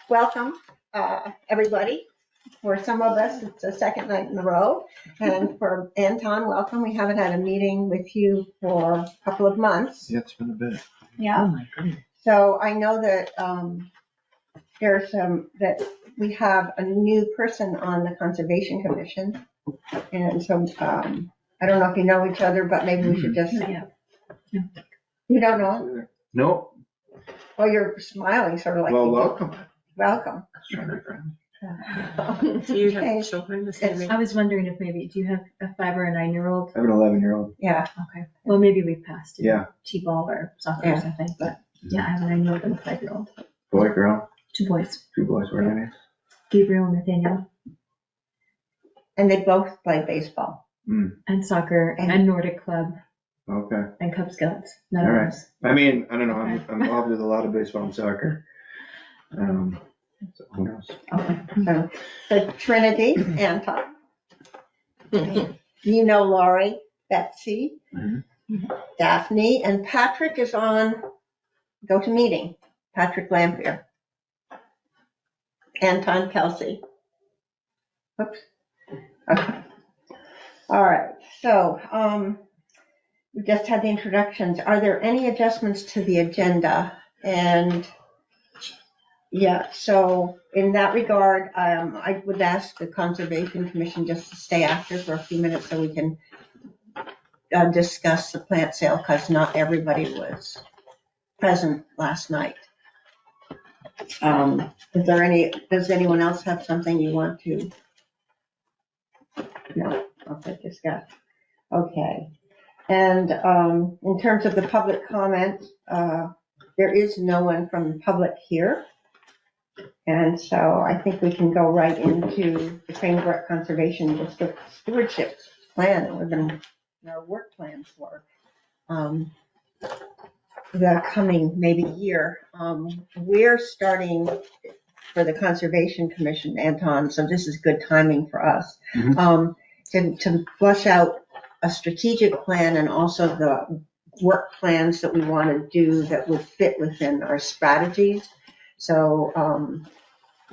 welcome, everybody. For some of us, it's the second night in a row. And for Anton, welcome. We haven't had a meeting with you for a couple of months. Yeah, it's been a bit. Yeah. Oh my goodness. So I know that that we have a new person on the Conservation Commission. And so I don't know if you know each other, but maybe we should just. Yeah. You don't know? No. Well, you're smiling, sort of like. Well, welcome. Welcome. Do you have Okay. children the same age? I was wondering if maybe, do you have a 5 or a 9-year-old? I have an 11-year-old. Yeah. Okay. Well, maybe we passed it. Yeah. T-ball or soccer Yeah. or something, but yeah, I have a 9-year-old and a 5-year-old. Boy, girl. 2 boys, 2 boys. What are their names? Gabriel and Nathaniel, And they both play baseball. and soccer, And- and Nordic Club, Okay. and Cub Scouts. All None of right. us. I mean, I don't know. Okay. I'm involved with a lot of baseball and soccer. So who knows? Okay. So Trinity, Anton. You know Laurie, Betsy, Mhm. Daphne, and Patrick is on GoToMeeting. Patrick Lampier. Anton Kelsey. Oops. Okay. All right. So we just had the introductions. Are there any adjustments to the agenda? And yeah, so in that regard, I would ask the Conservation Commission just to stay after for a few minutes so we can discuss the plant sale, because not everybody was present last night. Does anyone else have something you want to? No, okay, discuss. Okay. And in terms of the public comment, there is no one from the public here. And so I think we can go right into the Crane Brook Conservation District Stewardship Plan that we've been, our work plans for the coming maybe year. We're starting for the Conservation Commission, Anton, so this is good timing for us, to flush out a strategic plan and also the work plans that we want to do that would fit within our strategies. So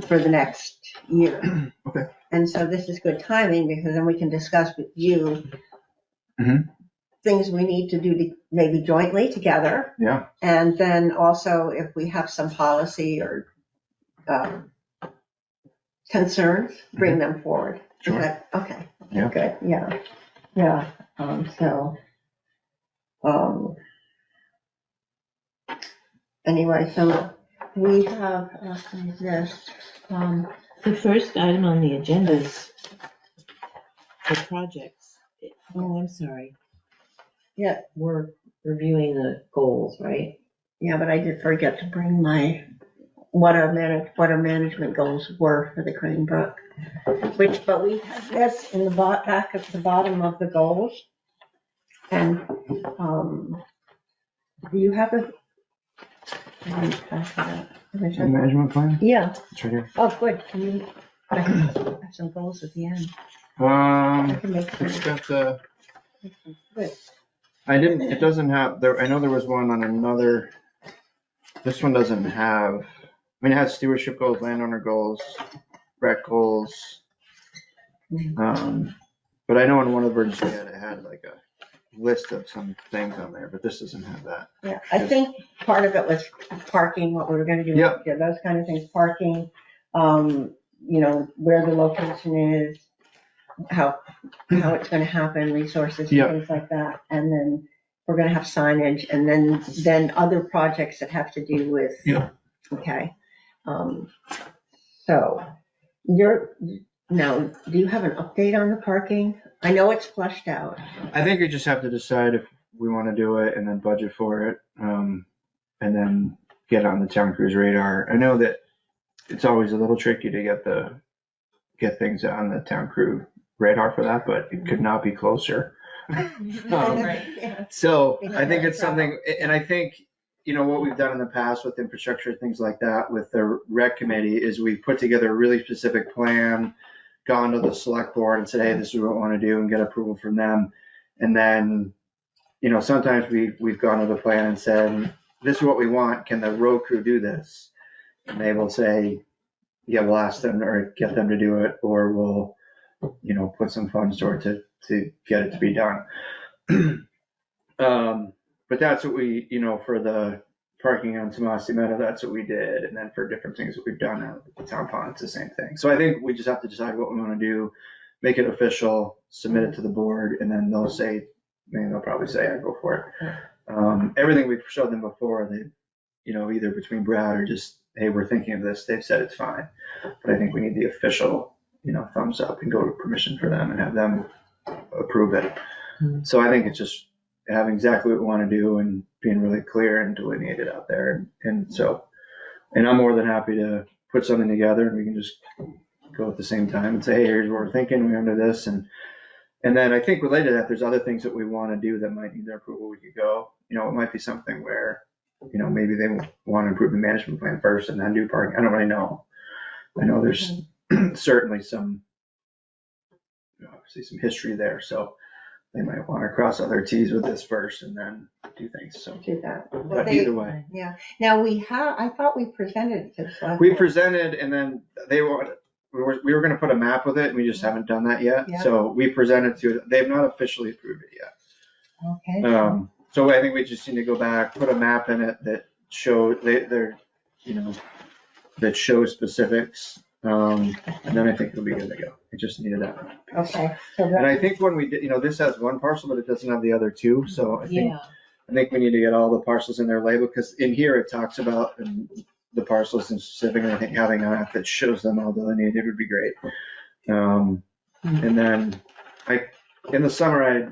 for the next year. Okay. And so this is good timing because then we can discuss with you things we need to do maybe jointly together. Yeah. And then also if we have some policy or concerns, bring them forward. Sure. Is that, okay. Yeah. Good. Yeah. Yeah. Anyway, so we have this. The first item on the agenda is the projects. Oh, I'm sorry. Yeah. We're reviewing the goals, right? Yeah, but I did forget to bring what our management goals were for the Crane Brook. But we have this in the back at the bottom of the goals. And do you have a? The management plan? Yeah. It's right here. Oh, good. Can you I have some goals at the end? I can make It's got the. Good. It doesn't have, I know there was one on another, this one doesn't have, it has stewardship goals, landowner goals, rec goals. But I know in one of the versions we had, it had like a list of some things on there, but this doesn't have that. Yeah, I think part of it was parking, what we were gonna do. Yep. Yeah, those kind of things, parking, where the location is, how it's gonna happen, resources, Yep. things like that. And then we're gonna have signage and then other projects that have to do with. Yep. Okay. So now, do you have an update on the parking? I know it's flushed out. I think we just have to decide if we want to do it and then budget for it, and then get it on the town crew's radar. I know that it's always a little tricky to get things on the town crew radar for that, but it could not be closer. Yeah. So I think it's something, and I think, what we've done in the past with infrastructure, things like that, with the rec committee, is we put together a really specific plan, gone to the select board and said, hey, this is what we want to do, and get approval from them. And then, sometimes we've gone to the plan and said, this is what we want. Can the road crew do this? And they will say, yeah, we'll ask them or get them to do it, or we'll, put some funds toward to get it to be done. But that's what we, for the parking on Tomasi Meadow, that's what we did. And then for different things that we've done at the town pond, it's the same thing. So I think we just have to decide what we want to do, make it official, submit it to the board, and then they'll say, they'll probably say, I go for it. Everything we've showed them before, they, either between Brad or just, hey, we're thinking of this, they've said it's fine. But I think we need the official, thumbs up and go to permission for them and have them approve it. So I think it's just having exactly what we want to do and being really clear and delineated out there. And I'm more than happy to put something together and we can just go at the same time and say, hey, here's what we're thinking, we're under this. And then I think related to that, there's other things that we want to do that might need their approval. We could go, it might be something where, maybe they want to improve the management plan first and then do parking. I don't really know. I know there's certainly some, obviously some history there. So they might want to cross other T's with this first and then do things. So Do that. but either way, Yeah. Now I thought we presented it to select we board. presented and then we were going to put a map with it and we just haven't done that yet. Yeah. So we presented to it. They've not officially approved it yet. Okay. So I think we just need to go back, put a map in it that that shows specifics. And then I think it'll be good to go. It just needed that. Okay. So And I think when we did, this has one parcel, but it doesn't have the other two. So I think we need to get all the parcels in their label because in here it talks about the parcels in specific. And I think having a map that shows them all delineated would be great. And then in the summer, I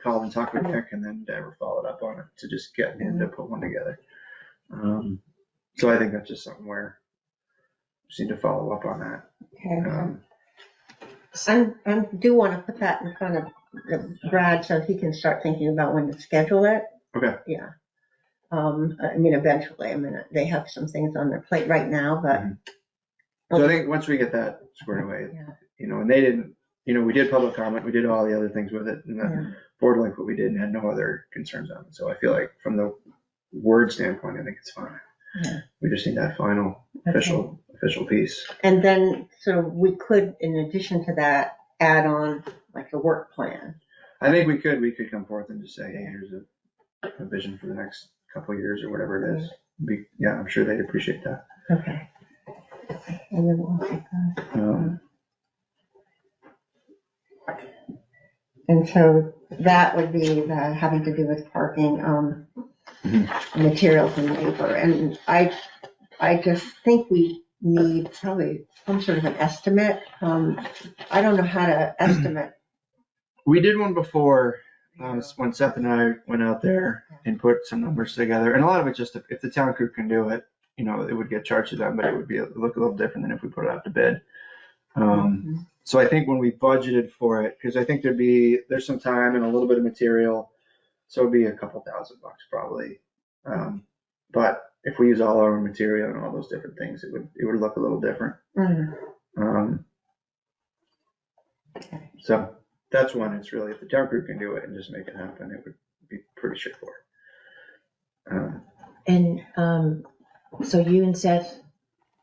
called and talked with Nick and then never followed up on it to just get him to put one together. So I think that's just something where we just need to follow up on that. Okay. I do want to put that in front of Brad so he can start thinking about when to schedule it. Okay. Yeah. Eventually, they have some things on their plate right now, but. So I think once we get that squared away, and they didn't, we did public comment, we did all the other things with it, and the board liked what we did and had no other concerns on it. So I feel like from the word standpoint, I think it's fine. Yeah. We just need that final official piece. And then, so we could, in addition to that, add on like the work plan. I think we could come forth and just say, hey, here's a vision for the next couple of years or whatever it is. I'm sure they'd appreciate that. Okay. And then we'll take that. And so that would be having to do with parking, materials and labor. And I just think we need probably some sort of an estimate. I don't know how to estimate. We did one before when Seth and I went out there and put some numbers together. And a lot of it just, if the town crew can do it, it would get charged to them, but it would look a little different than if we put it out to bid. So I think when we budgeted for it, because I think there's some time and a little bit of material, so it'd be a couple $1,000 probably. But if we use all our own material and all those different things, it would look a little different. So that's one. It's really, if the town group can do it and just make it happen, it would be pretty straightforward. So you and Seth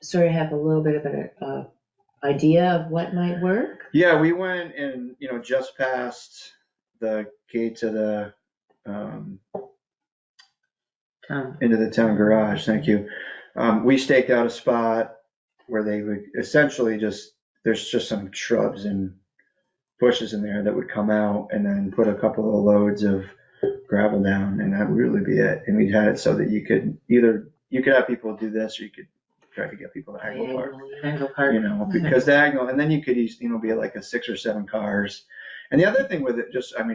sort of have a little bit of an idea of what might work? Yeah, we went and, just past the gate to the, into the town garage, thank you. We staked out a spot where they would essentially there's just some shrubs and bushes in there that would come out and then put a couple of loads of gravel down and that would really be it. And we had it so that you could have people do this or you could try to get people to angle park. Because the angle, and then you could be like a 6 or 7 cars. And the other thing with it,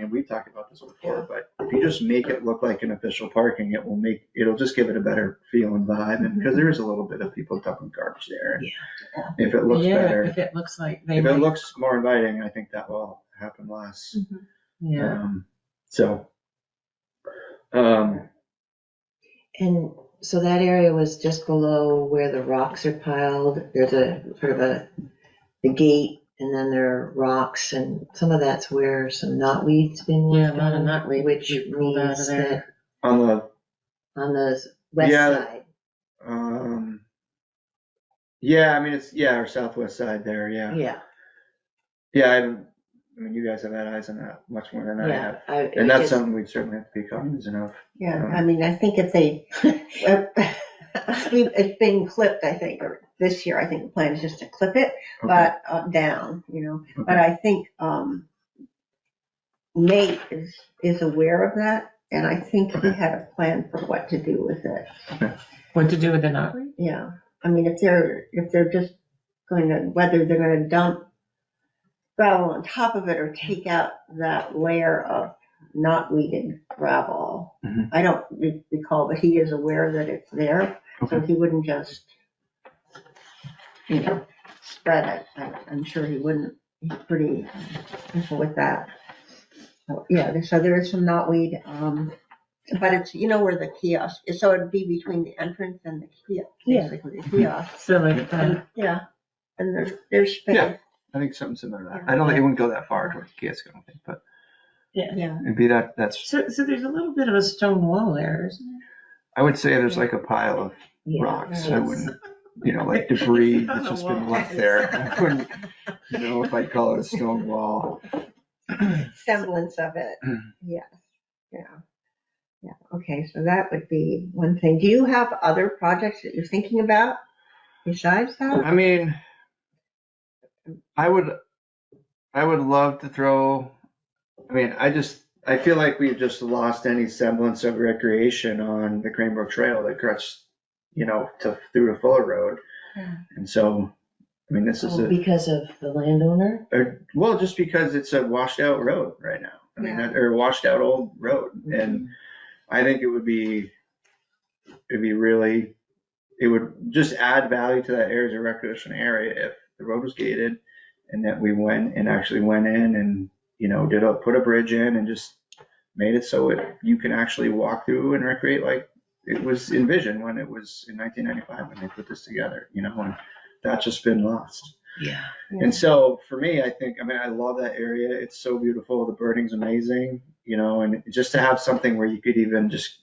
we've talked about this before, but if you just make it look like an official parking, it'll just give it a better feel and vibe. And because there is a little bit of people dumping garbage there. If it looks better, if it looks like if it looks more inviting, I think that will happen less. And so that area was just below where the rocks are piled. There's a sort of the gate, and then there are rocks, and some of that's where some knotweed's been left a lot of on, knotweed which pulled out of means there. that on the on the west Yeah. side. Yeah, I mean, it's, yeah, our southwest side there, yeah. Yeah, Yeah, I mean, you guys have had eyes on that much more than I yeah. have. And that's something we'd certainly have to be cognizant of. Yeah, I mean, I think if they, it's being clipped, I think, or this year, I think the plan is just to clip it, but down, Okay. But I think Nate is aware of that, and I think he had a plan for what to do with it. What to do with the knotweed? Yeah, I mean, if they're just going to, whether they're going to dump gravel on top of it or take out that layer of not weeded gravel. Mhm. I don't recall, but he is aware that it's there, so he wouldn't just, spread it. I'm sure he wouldn't. He's pretty careful with that. So, yeah, so there is some knotweed, but it's, where the kiosk is, so it'd be between the entrance and the kiosk, basically, the kiosk. So like that. Yeah, and there's space. Yeah. I think something similar to that. I don't think it wouldn't go that far towards the kiosk, I don't think, but Yeah. it'd be that's, So there's a little bit of a stone wall there, isn't there? I would say there's like a pile of rocks. I wouldn't, like debris that's just been left there. I wouldn't, if I'd call it a stone wall. Semblance of it. Yes. Yeah. Okay, so that would be one thing. Do you have other projects that you're thinking about besides that? I mean, I would love to throw, I feel like we've just lost any semblance of recreation on the Crane Brook Trail that cuts, through to Fuller Road. Yeah. And so, this is because of the landowner? well, just because it's a washed out road right now. Or a washed out old road. Mm-hmm. And I think it would just add value to that area as a recreation area if the road was gated and that we went in and, put a bridge in and just made it so you can actually walk through and recreate like it was envisioned when it was in 1995 when they put this together, and that's just been lost. Yeah. And so for me, I think, I love that area. It's so beautiful. The birding's amazing, and just to have something where you could even just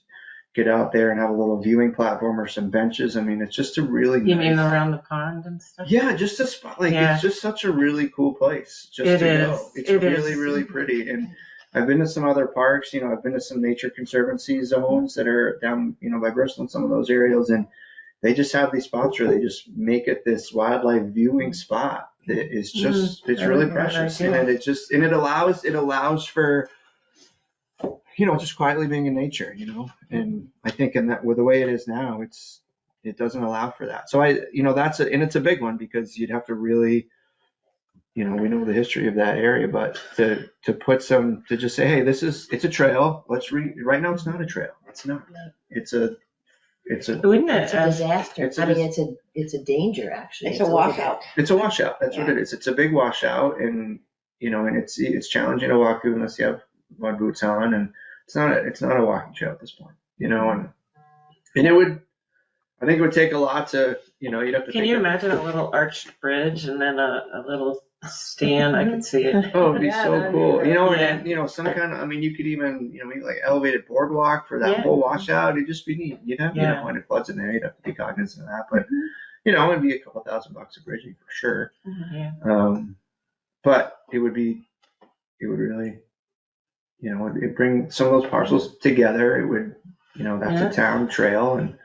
get out there and have a little viewing platform or some benches. It's just a really You nice, mean around the pond and stuff? yeah, just a spot. It's just such a really cool place just It to is. go. It's It really, is. really pretty. And I've been to some other parks, I've been to some nature conservancy zones that are down, by Bristol and some of those areas. And they just have these spots where they just make it this wildlife viewing spot that is just, it's really precious. And it allows for, just quietly being in nature, and I think with the way it is now, it doesn't allow for that. So and it's a big one because you'd have to really, we know the history of that area, but to just say, hey, it's a trail. Right now it's not a trail. It's not. It's a Wouldn't It's it? a disaster. It's a It's a danger, actually. It's a washout. It's a washout. That's what it is. It's a big washout, and and it's challenging to walk through unless you have mud boots on, and it's not a walking trail at this point, and I think it would take a lot to, you'd have to. Can you imagine a little arched bridge and then a little stand? I could see it. Oh, it'd be Yeah, so that'd be cool. great. And some kind of, you could even, maybe like elevated boardwalk for that Yeah. whole washout. It'd just be neat. You'd have, when it floods in there, you'd have to be cognizant of that. But, it'd be a couple $1,000 of bridging for sure. Yeah. But it would really, it'd bring some of those parcels together. It would, that's a town trail. And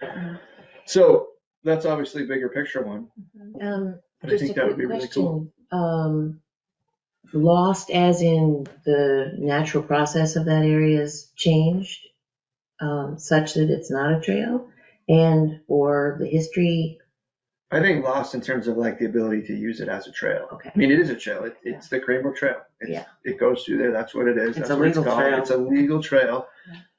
so that's obviously a bigger picture one. But I Just think a that would quick be really cool. question. Lost as in the natural process of that area has changed, such that it's not a trail, or the history. I think lost in terms of like the ability to use it as a trail. Okay. It is a trail. It's the Crane Brook Trail. It goes through there. That's what it is. It's That's a what it's legal called. trail. It's a legal trail,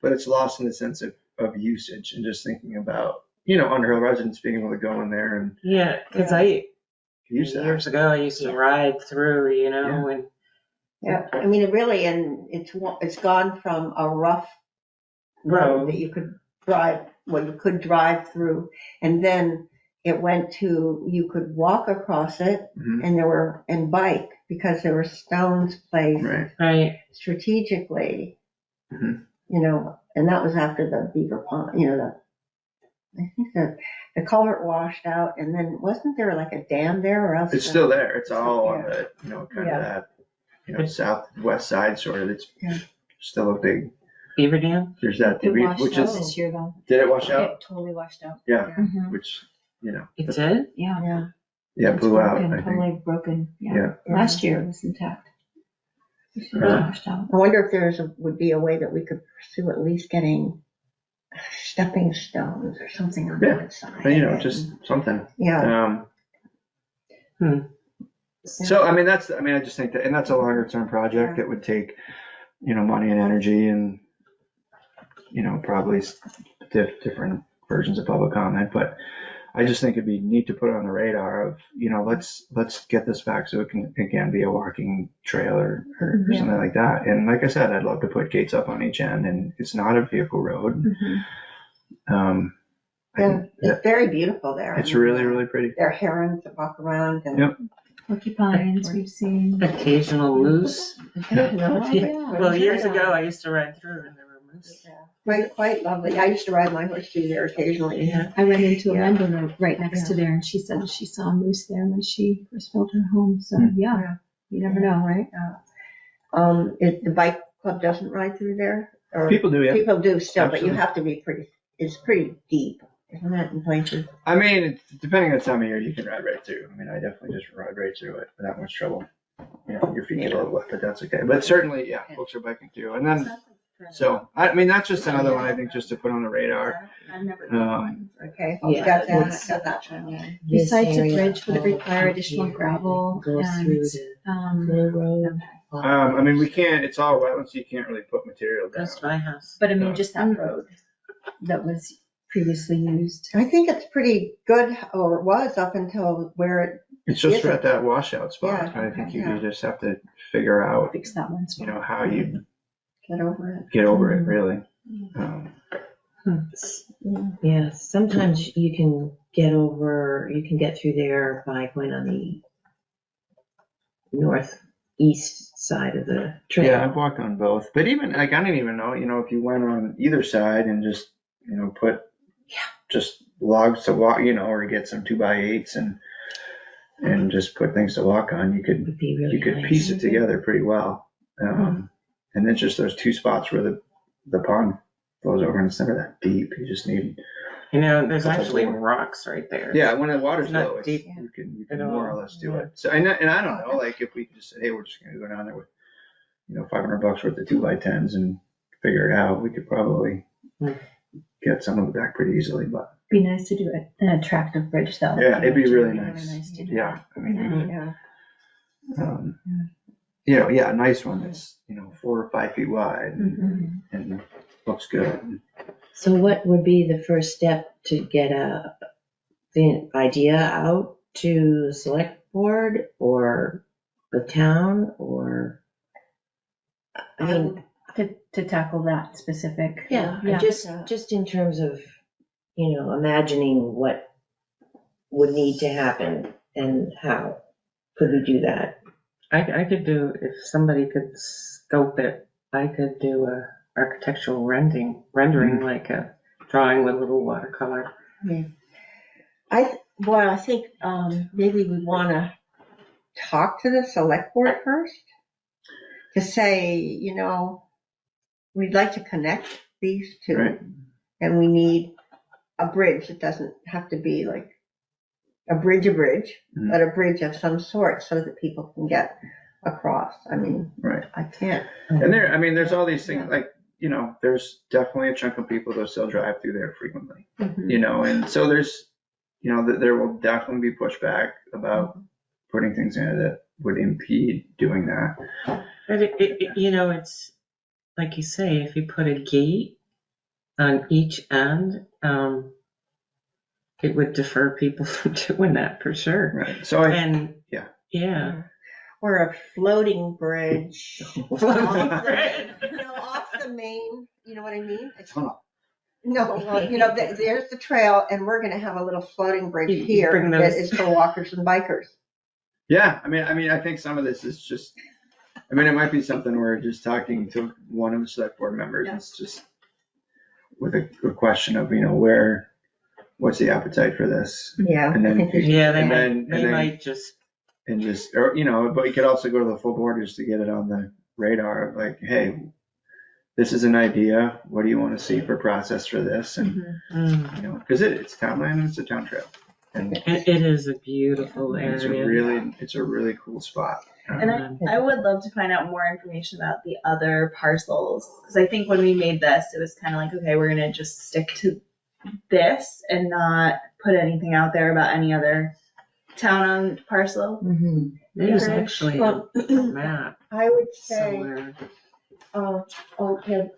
but it's lost in the sense of usage and just thinking about, Underhill residents being able to go in there and Yeah, because use that. years ago I used to ride through, Yeah. when Yeah, it really, and it's gone from a rough road that you could drive through, and then it went to, you could walk across it, Mhm. and bike, because there were stones placed right. strategically, Mhm. and that was after the beaver pond, I think the culvert washed out, and then wasn't there like a dam there or else? It's still there. It's all on Yeah. the, kind Yeah. of that, southwest side sort of. It's Yeah. still a big, Beaver Dam? there's that, It washed which out is, this year though. did it wash out? It totally washed out. Yeah, Mhm. which, It did? Yeah. Yeah. It's blew out, broken, I think. totally broken, Yeah. Last year it was intact. This year it Uh, washed out. I wonder if would be a way that we could pursue at least getting stepping stones or something on Yeah. that side. But, just something. Yeah. So, I just think that, and that's a longer term project that would take, money and energy and, probably different versions of public comment, but I just think it'd be neat to put on the radar of, let's get this back so it can, again, be a walking trail or Yeah. something like that. And like I said, I'd love to put gates up on each end, and it's not a vehicle road. Mhm. I think It's very beautiful there. it's really, really pretty. There are herons that walk around and. Yep. Porcupines we've seen. Occasional moose. No, Well, years ago, I used to ride through and there were moose. Quite lovely. I used to ride my horse through there occasionally. Yeah. I ran into Yeah. Amanda right next to there and she said she saw a moose there when she first built her home. So yeah, you never know, right? If the bike club doesn't ride through there, or People do, yeah. people do still, but Absolutely. you have to be it's pretty deep, isn't it, in places? I mean, depending on the time of year, you can ride right through. I mean, I definitely just ride right through it without much trouble. Your feet get a little wet, but that's okay. But certainly, yeah, folks are biking through. And then, so, that's just another one, I think, just to put on the radar. I've never Okay, Yeah, got that, it's- got that one, yeah. Besides the bridge would require additional gravel Goes and, through the Mill Road. We can't, it's all wetlands, so you can't really put material down. Goes to my house. but I mean, just that road that was previously used. I think it's pretty good, or it was up until where it, It's just Is it? at that washout spot. Yeah, I think okay, you just have to figure out, Fix that one. So. how you get over it. get over it, really. Yeah, sometimes you can get through there by going on the northeast side of the trail. Yeah, I've walked on both, but even, I don't even know, if you went on either side and just, put just logs to walk, or get some 2x8s and just put things to walk on, you could Would be really nice. piece it together pretty well. And then just those two spots where the pond flows over in the center that deep, you just need. There's actually rocks right there. Yeah, when the water's It's not low, deep you can at more or all. less do Yeah. it. So, and I don't know, like if we could just say, hey, we're just gonna go down there with, $500 worth of 2x10s and figure it out, we could probably get some of it back pretty easily, but. Be nice to do an attractive bridge though. Yeah, it'd be really Really nice. nice to do. Yeah, Yeah. a nice one that's, 4 or 5 feet wide Mhm. and looks good. So what would be the first step to get the idea out to the select board or the town or? I mean, To tackle that specific. yeah, Yeah. just in terms of, imagining what would need to happen and how could we do that? I could do, if somebody could scope it, I could do a architectural rendering like a drawing with a little watercolor. I think, maybe we wanna talk to the select board first. To say, we'd like to connect these two. Right. And we need a bridge. It doesn't have to be like a bridge, Mhm. but a bridge of some sort so that people can get across. I mean, Right. I can't. And there's all these things, like, there's definitely a chunk of people that still drive through there frequently, and so there's, there will definitely be pushback about putting things in it that would impede doing that. But it's, like you say, if you put a gate on each end, it would defer people from doing that for sure. Right. So Yeah. Or a floating bridge. Floating bridge. Off the main, you know what I mean? Tunnel. No, well, there's the trail and we're gonna have a little floating bridge You here bring that those- is for walkers and bikers. Yeah, I think some of this is just, it might be something where just talking to one of the select board members, it's just with a question of, where what's the appetite for this? Yeah, And I then, think we should. Yeah, they and might, then, they and then, might just, and just, or, you know, but you could also go to the full board just to get it on the radar of like, hey, this is an idea. What do you want to see for process for this? And, you know, because it's town land and it's a town trail. And it is a beautiful it's area. a really cool spot. And I would love to find out more information about the other parcels, because I think when we made this, it was kind of like, okay, we're gonna just stick to this and not put anything out there about any other town-owned parcel. Mm-hmm. There's Acreage. actually Well, a map I would say, somewhere. okay,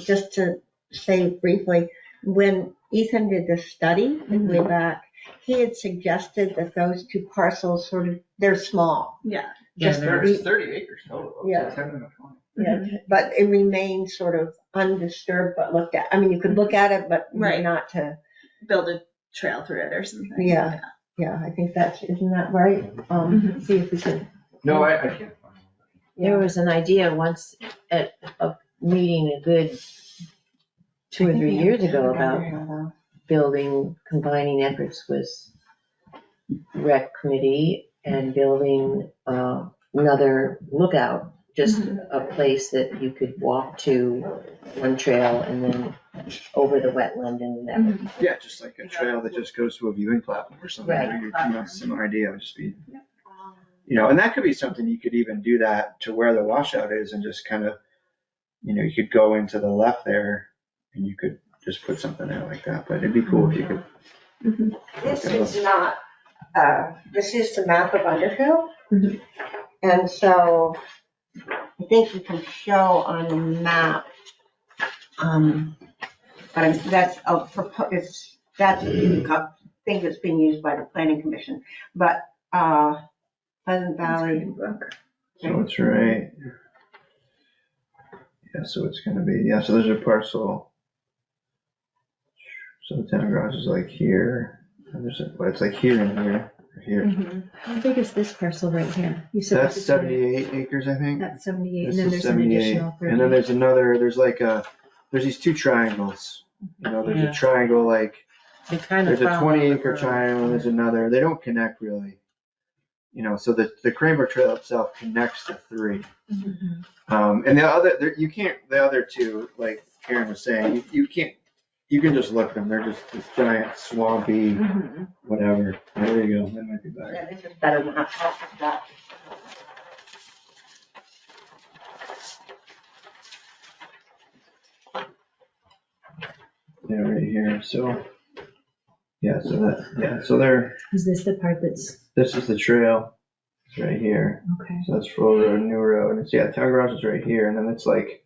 just to say briefly, when Ethan did the study way back, he had suggested that those two parcels sort of, they're small. Yeah. Yeah, Just there There's 30 acres total. Yeah. 10 and a 20. Yeah, but it remains sort of undisturbed, but looked at. I mean, you could look at it, but Right. not to. Build a trail through it or something. Yeah. Yeah, I think isn't that right? See if we could. No, I can't find it. There was an idea once at a meeting a good 2 or 3 years ago about building, combining efforts with rec committee and building another lookout, just a place that you could walk to one trail and then over the wetland and that. Yeah, just like a trail that just goes to a viewing platform or something. Right. Or you know, similar idea would just be, you know, and that could be something you could even do that to where the washout is and just kind of, you know, you could go into the left there and you could just put something there like that. But it'd be cool if you could. This is not, this is the map of Underhill. And so I think you can show on the map, but that's that's a thing that's being used by the planning commission. But Pleasant Valley. So it's right. Yeah, so it's gonna be, yeah, so there's a parcel. So the town garage is like here. And it's like here and here, or here. How big is this parcel right here? You said That's this is 78 acres, I think. That's 78, This and then is there's an 78. additional 30. And then there's another, there's these two triangles. You know, there's Yeah. a triangle like, They kind of there's a follow 20 the acre road. triangle, and there's another, they don't connect really. You know, so the Crane Brook Trail itself connects the three. And the other two, like Karen was saying, you can just look at them, they're just this giant swampy, whatever. There you go, that might be better. Yeah, this is better than that. Yeah, right here, so, yeah, so they're, Is this the part that's, this is the trail, it's right here. okay. So that's Full Road, New Road, and it's, yeah, town garage is right here, and then it's like,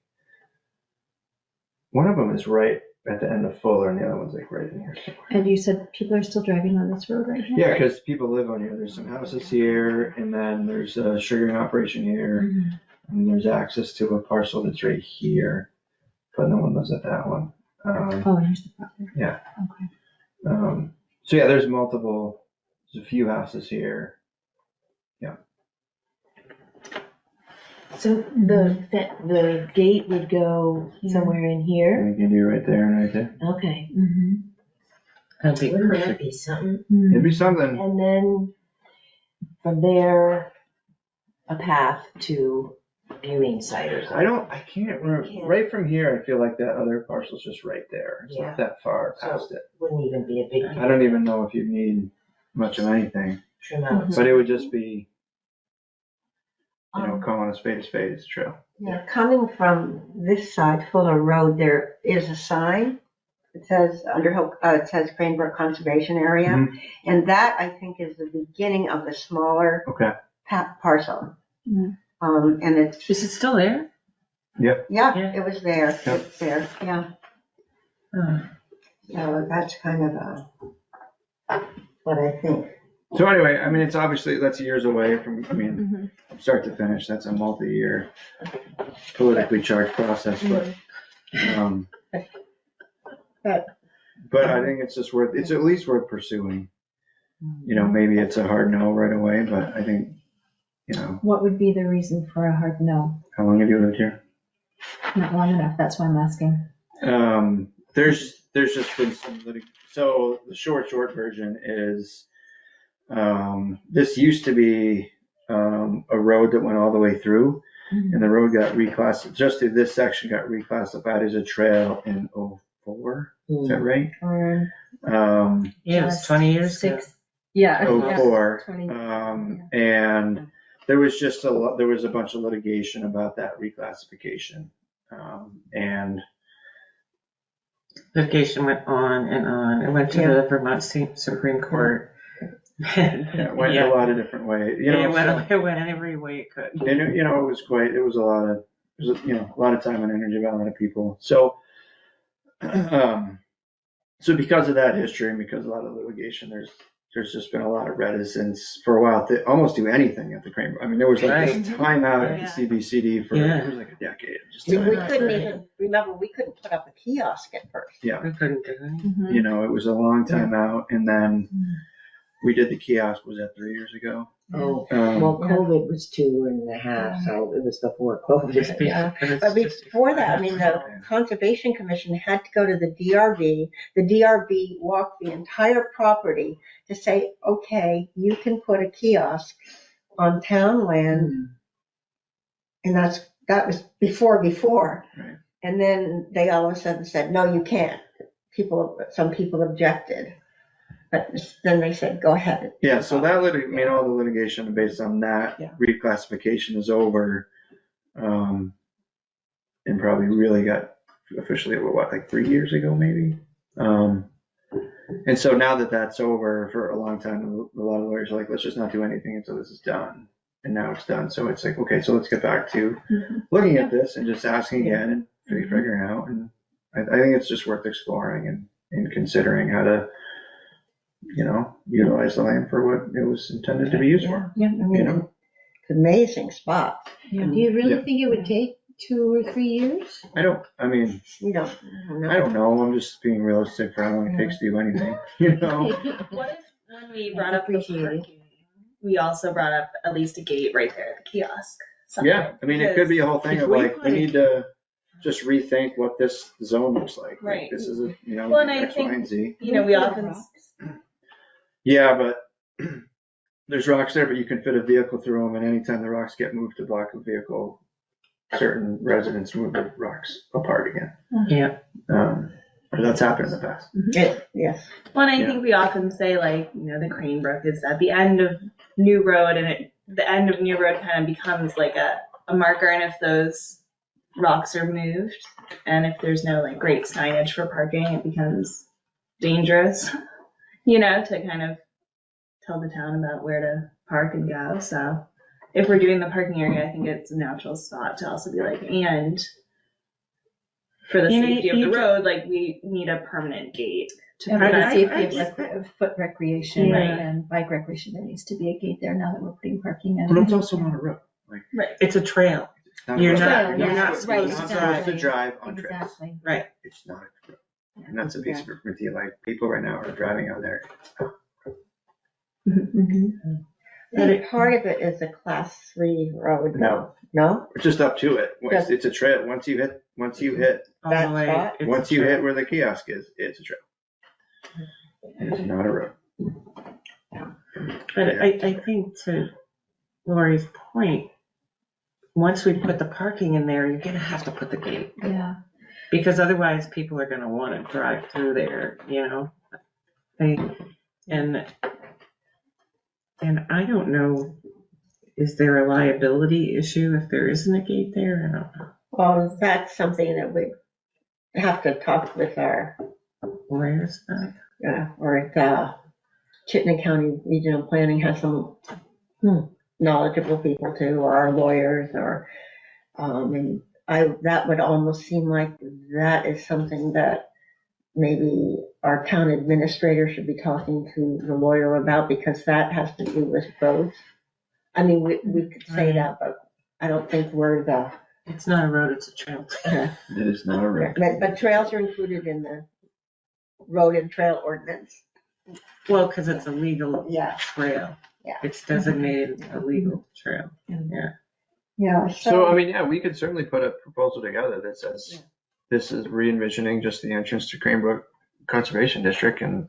one of them is right at the end of Fuller, and the other one's like right in here somewhere. And you said people are still driving on this road right here? Yeah, because people live on here, there's some houses here, and then there's a sugaring operation here, and there's access to a parcel that's right here, but no one lives at that one. Oh, and here's the property. Yeah. Okay. So yeah, there's a few houses here. So the gate would go somewhere in here? And you can do right there and right there. Okay. That'd be Wouldn't that perfect. be something? It'd be something. And then from there, a path to viewing site or something. I can't remember, right from here, I feel like that other parcel's just right there. It's Yeah. not that far past it. Wouldn't even be a big I don't even know if you need much of anything, trim out. but it would just be, you know, calling a spade, it's a trail. Yeah, coming from this side, Fuller Road, there is a sign. It says Underhill, it says Crane Brook Conservation Area. Mhm. And that, I think, is the beginning of the smaller Okay. parcel. Mhm. And it's, Is it still there? yeah, Yeah. it was there. Yep. It's there, yeah. Oh. So that's kind of what I think. So anyway, I mean, it's obviously, that's years away from, I mean, start to finish, that's a multi-year politically charged process, but, but I think it's just it's at least worth pursuing. You know, maybe it's a hard no right away, but I think, you know, What would be the reason for a hard no? how long have you lived here? Not long enough, that's why I'm asking. There's just been some So the short version is, this used to be a road that went all the way through, and the road got reclassified, just this section got reclassified as a trail in '04. Is that right? Yeah, it was 20 years ago. Yeah. '04. 20. And there was there was a bunch of litigation about that reclassification. And Litigation went on and on. It went to the Vermont Supreme Court. it went a lot of different ways. It went every way it could. And it was a lot of time and energy by a lot of people. So, so because of that history and because of a lot of litigation, there's just been a lot of reticence for a while to almost do anything at the Crane. I mean, there was like this timeout at the CBCD for it was like a decade. We couldn't even, remember, we couldn't put up a kiosk at first. Yeah. We couldn't do anything. It was a long time out, and then we did the kiosk, was that 3 years ago? Oh, well, COVID was 2.5, so it was before COVID. Yeah. But before that, I mean, the Conservation Commission had to go to the DRB. The DRB walked the entire property to say, okay, you can put a kiosk on town land. And that was before. Right. And then they all of a sudden said, no, you can't. Some people objected. But then they said, go ahead. Yeah, so that all the litigation based on that reclassification is over. And probably really got officially, like 3 years ago, maybe. And so now that that's over, for a long time, a lot of lawyers are like, let's just not do anything until this is done. And now it's done. So it's like, okay, so let's get back to looking at this and just asking again and figuring out. And I think it's just worth exploring and considering how to, utilize the land for what it was intended to be used for. Yeah, I mean, it's an amazing spot. Yeah. Do you really think it would take 2 or 3 years? I don't know. I'm just being realistic for how long it takes to do anything, What if when we brought up the parking, we also brought up at least a gate right there at the kiosk? Yeah, I mean, it could be a whole thing of like, we need to just rethink what this zone looks like. Like, Right. this is a, Well, and I X, Y, think, and Z. we often, Yeah, but there's rocks there, but you can fit a vehicle through them, and anytime the rocks get moved to block a vehicle, certain residents move the rocks apart again. Yeah. Or that's happened in the past. Yes. well, and I think we often say like, the Crane Brook is at the end of New Road, and the end of New Road kind of becomes like a marker, and if those rocks are moved, and if there's no like great signage for parking, it becomes dangerous, to kind of tell the town about where to park and go. So if we're doing the parking area, I think it's a natural spot to also be like, and for the safety of the road, like we need a permanent gate to And for the protect. safety of foot recreation Right. and bike recreation, there needs to be a gate there now that we're putting parking in. But it's also not a road. Like, It's a trail. it's not a You're road. not- you're not supposed right, to exactly. drive on trails. Exactly. Right. It's not a road. And that's a piece of information, like, people right now are driving on there. I think part of it is a class 3 road, though. No? It's just up to it. Yes. It's a trail. Once you hit All That the way. spot? It's once a you trail. hit where the kiosk is, it's a trail. It's not a road. But I think to Lori's point, once we put the parking in there, you're gonna have to put the gate. Yeah. Because otherwise people are gonna wanna drive through there, And I don't know, is there a liability issue if there isn't a gate there? I don't know. Well, that's something that we have to talk with our, Lawyers, or if Chittenden County Regional Planning has some knowledgeable people too, or our lawyers, or, and that would almost seem like that is something that maybe our town administrator should be talking to the lawyer about, because that has to do with roads. I mean, we could say that, but I don't think we're the. it's not a road, it's a trail. It is not a road. But trails are included in the road and trail ordinance. Well, because it's a legal Yeah. trail. Yeah. It's designated a legal trail. Yeah. So, I mean, we could certainly put a proposal together that says, this is re-envisioning just the entrance to Crane Brook conservation district and,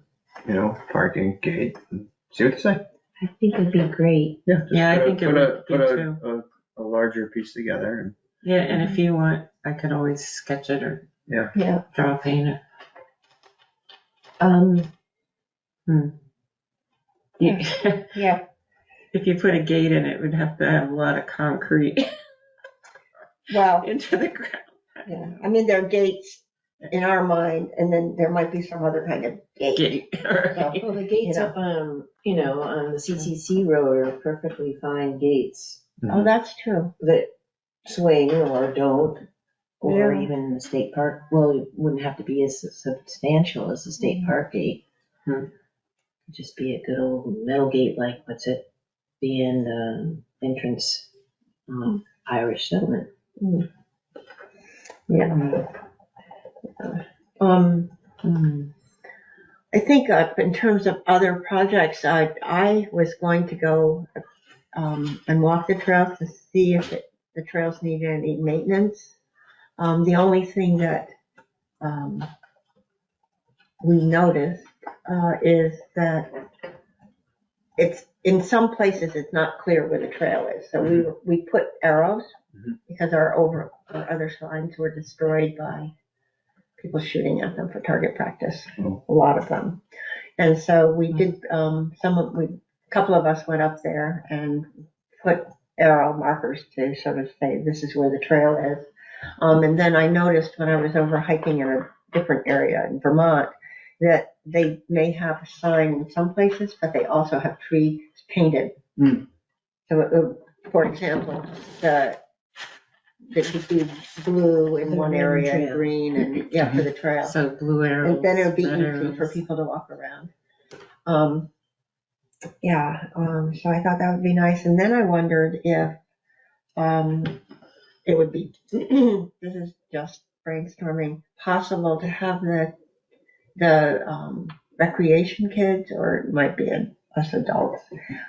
parking gate and see what they say. I think it'd be great. Yeah. just Yeah, I put a- think it put would a- be Put a larger piece together and. Yeah, and if you want, I could always sketch it or Yeah. draw paint it. You- Yeah, If you put a gate in, it would have to have a lot of concrete well, into the ground. yeah, I mean, there are gates in our mind, and then there might be some other kind of gate. Gate, right. Well, the gates up on the CCC road are perfectly fine gates Oh, that's true. that swing or don't, or Yeah. even the state park. Well, it wouldn't have to be as substantial as the state park gate. Hmm. Just be a good old metal gate like what's at the end entrance Irish settlement. Yeah. I think in terms of other projects, I was going to go and walk the trails to see if the trails needed any maintenance. The only thing that we noticed is that it's in some places it's not clear where the trail is. So we put arrows because our other signs were destroyed by people shooting at them for target practice. A lot of them. And so we did a couple of us went up there and put arrow markers to sort of say this is where the trail is. And then I noticed when I was over hiking in a different area in Vermont that they may have a sign in some places, but they also have trees painted. So, for example, there could be blue in one area and green and for the trail. So blue arrows. And then it would be red easy arrows. for people to walk around. So I thought that would be nice. And then I wondered if it would be, this is just brainstorming, possible to have the recreation kids, or it might be us adults,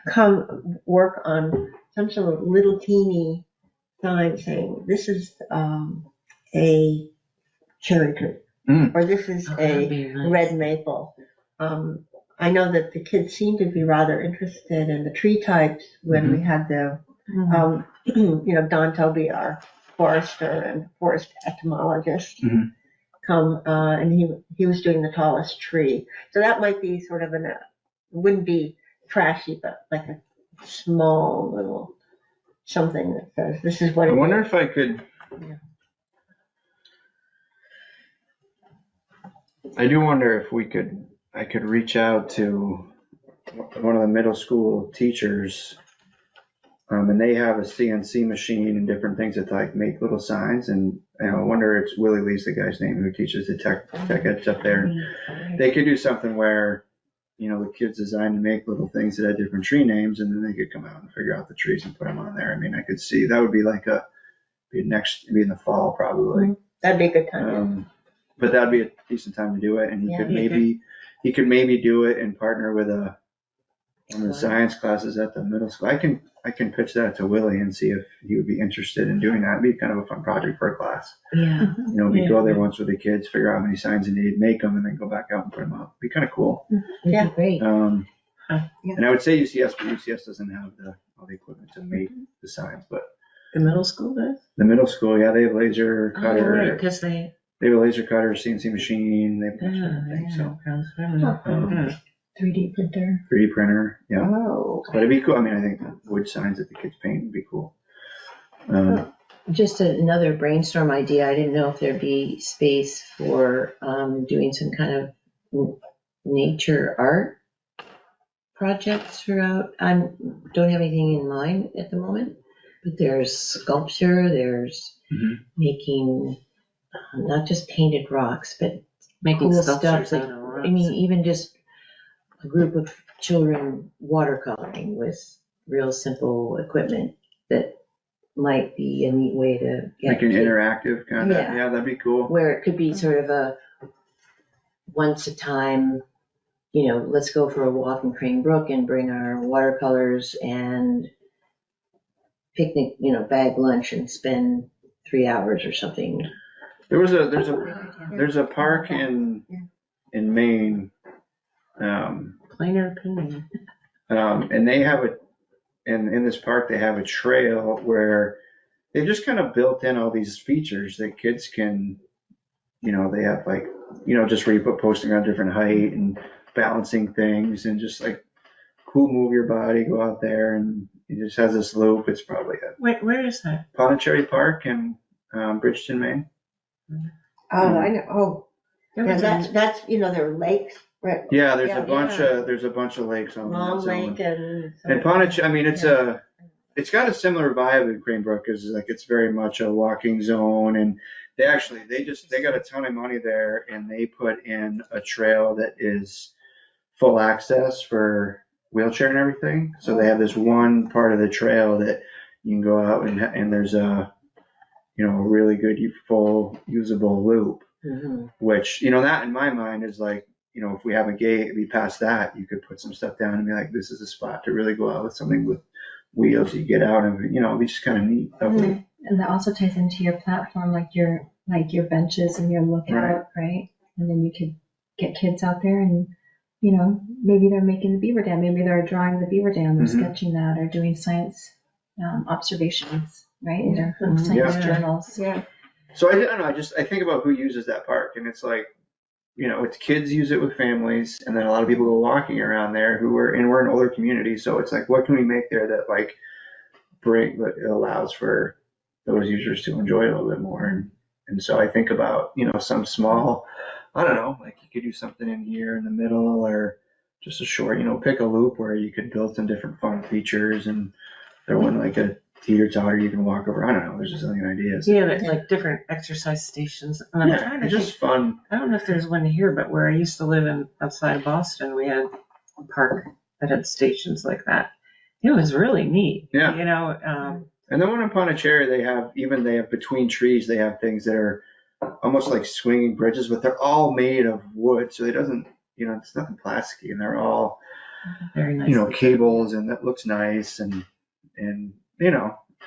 come work on some sort of little teeny sign saying this is a cherry tree, or this is that'd a be nice. red maple. I know that the kids seem to be rather interested in the tree types when we had the, Don Toby, our forester and forest etymologist, come, and he was doing the tallest tree. So that might be sort of wouldn't be trashy, but like a small little something that says this is what I it wonder is. if I could. Yeah. I do wonder if I could reach out to one of the middle school teachers, and they have a CNC machine and different things that like make little signs. And I wonder it's Willie Lee's the guy's name who teaches the tech eds up there. They could do something where, the kids design to make little things that had different tree names, and then they could come out and figure out the trees and put them on there. I mean, I could see that would be like be in the fall probably. That'd be a good time. But that'd be a decent time to do it, and he could maybe do it and partner with one of the science classes at the middle school. I can pitch that to Willie and see if he would be interested in doing that. It'd be kind of a fun project for a class. Yeah. We go there once with the kids, figure out how many signs they need, make them, and then go back out and put them up. It'd be kind of cool. It'd be great. And I would say UCS, but UCS doesn't have all the equipment to make the signs. But The middle school does? the middle school, they have laser cutter. Oh, right, because they. They have a laser cutter, CNC machine. They have a bunch of different things. So 3D printer. 3D printer, yeah. Oh. But it'd be cool. I mean, I think the wood signs that the kids paint would be cool. Just another brainstorm idea. I didn't know if there'd be space for doing some kind of nature art projects throughout. I don't have anything in mind at the moment, but there's sculpture, there's making not just painted rocks, but Making cool sculptures stuff. out of rocks. I mean, even just a group of children watercoloring with real simple equipment that might be a neat way to get Like an interactive kind of, Yeah. that'd be cool. where it could be sort of a once a time, let's go for a walk in Crane Brook and bring our watercolors and picnic, bag lunch and spend 3 hours or something. There's a park in in Maine. Plain opinion. And they have in this park, they have a trail where they've just kind of built in all these features that kids can, they have like, just where you put posting on different height and balancing things and just like cool, move your body, go out there, and it just has this loop. It's probably a Wait, where is that? Pondicherry Park in Bridgeton, Maine. Oh, I know, oh, There yeah, was a- that's, there are lakes, right? Yeah, there's Yeah, a bunch of lakes on Long that zone. Lake and. And Pondicherry, I mean, it's got a similar vibe in Crane Brook, is like it's very much a walking zone, and they got a ton of money there, and they put in a trail that is full access for wheelchair and everything. So they have this one part of the trail that you can go out and there's a really good full usable loop, which that in my mind is like, if we have a gate, we pass that, you could put some stuff down and be like, this is a spot to really go out with something with wheels. You get out and it'd be just kind of neat. And that also ties into your platform, like your benches and your lookout, right? And then you could get kids out there and, maybe they're making the beaver dam, maybe they're drawing the beaver dam, or sketching that, or doing science observations, right? In their science journals. Yeah. So I don't know, I think about who uses that park, and it's like, it's kids use it with families, and then a lot of people go walking around there we're an older community. So it's like, what can we make there that like that allows for those users to enjoy it a little bit more? And so I think about, some small, I don't know, like you could do something in here in the middle, or just a short, pick a loop where you could build some different fun features and throw in like a teeter-totter you can walk over. I don't know, there's just a million ideas. Yeah, like different exercise stations. And I'm trying to just fun. I don't know if there's one here, but where I used to live outside of Boston, we had a park that had stations like that. It was really neat. Yeah. And the one in Pondicherry, they have between trees, they have things that are almost like swinging bridges, but they're all made of wood. So it doesn't, it's nothing plasticky, and they're all, very nice. Cables, and that looks nice. And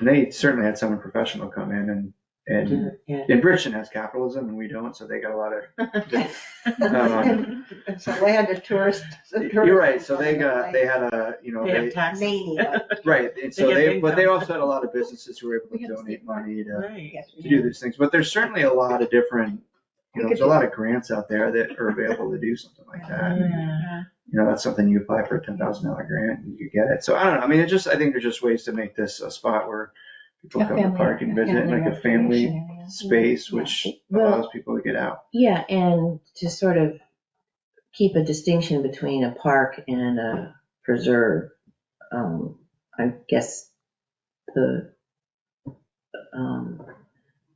they certainly had someone professional come in and Bridgeton has capitalism and we don't, so they got a lot of, It's a land of tourists. You're right. So they had a, They have taxes. Mania. right. And so but they also had a lot of businesses who were able to donate money to do these things. But there's certainly a lot of different, there's a lot of grants out there that are available to do something like that. Yeah. That's something you apply for a $10,000 grant and you get it. So I don't know. I mean, I think there's just ways to make this a spot where people come to the park and visit, like a family space, which allows people to get out. Yeah, and to sort of keep a distinction between a park and a preserve. I guess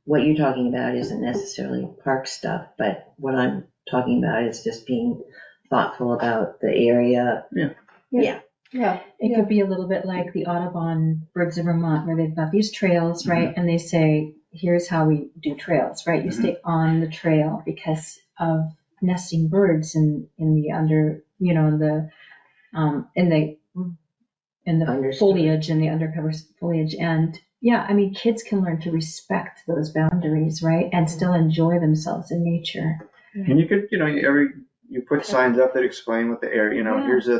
what you're talking about isn't necessarily park stuff, but what I'm talking about is just being thoughtful about the area. Yeah. It could be a little bit like the Audubon Birds of Vermont, where they've got these trails, right? And they say, here's how we do trails, right? You stay on the trail because of nesting birds in the foliage, and the undercover foliage. And yeah, I mean, kids can learn to respect those boundaries, right? And still enjoy themselves in nature. And you could, you put signs up that explain what the area,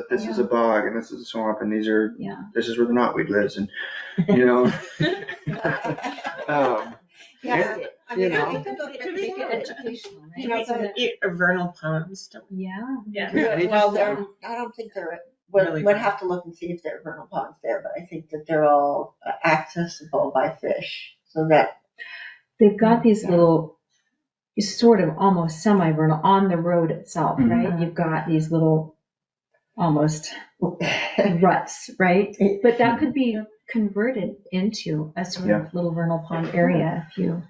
this is a bog and this is a swamp and this is where the knotweed lives, and Make it educational, right? Vernal ponds. Yeah. Well, I don't think they're. We'd have to look and see if there are vernal ponds there, but I think that they're all accessible by fish, so that they've got these little, sort of almost semi-vernal on the road itself, right? You've got these little almost ruts, right? But that could be converted into a sort of little vernal pond area if you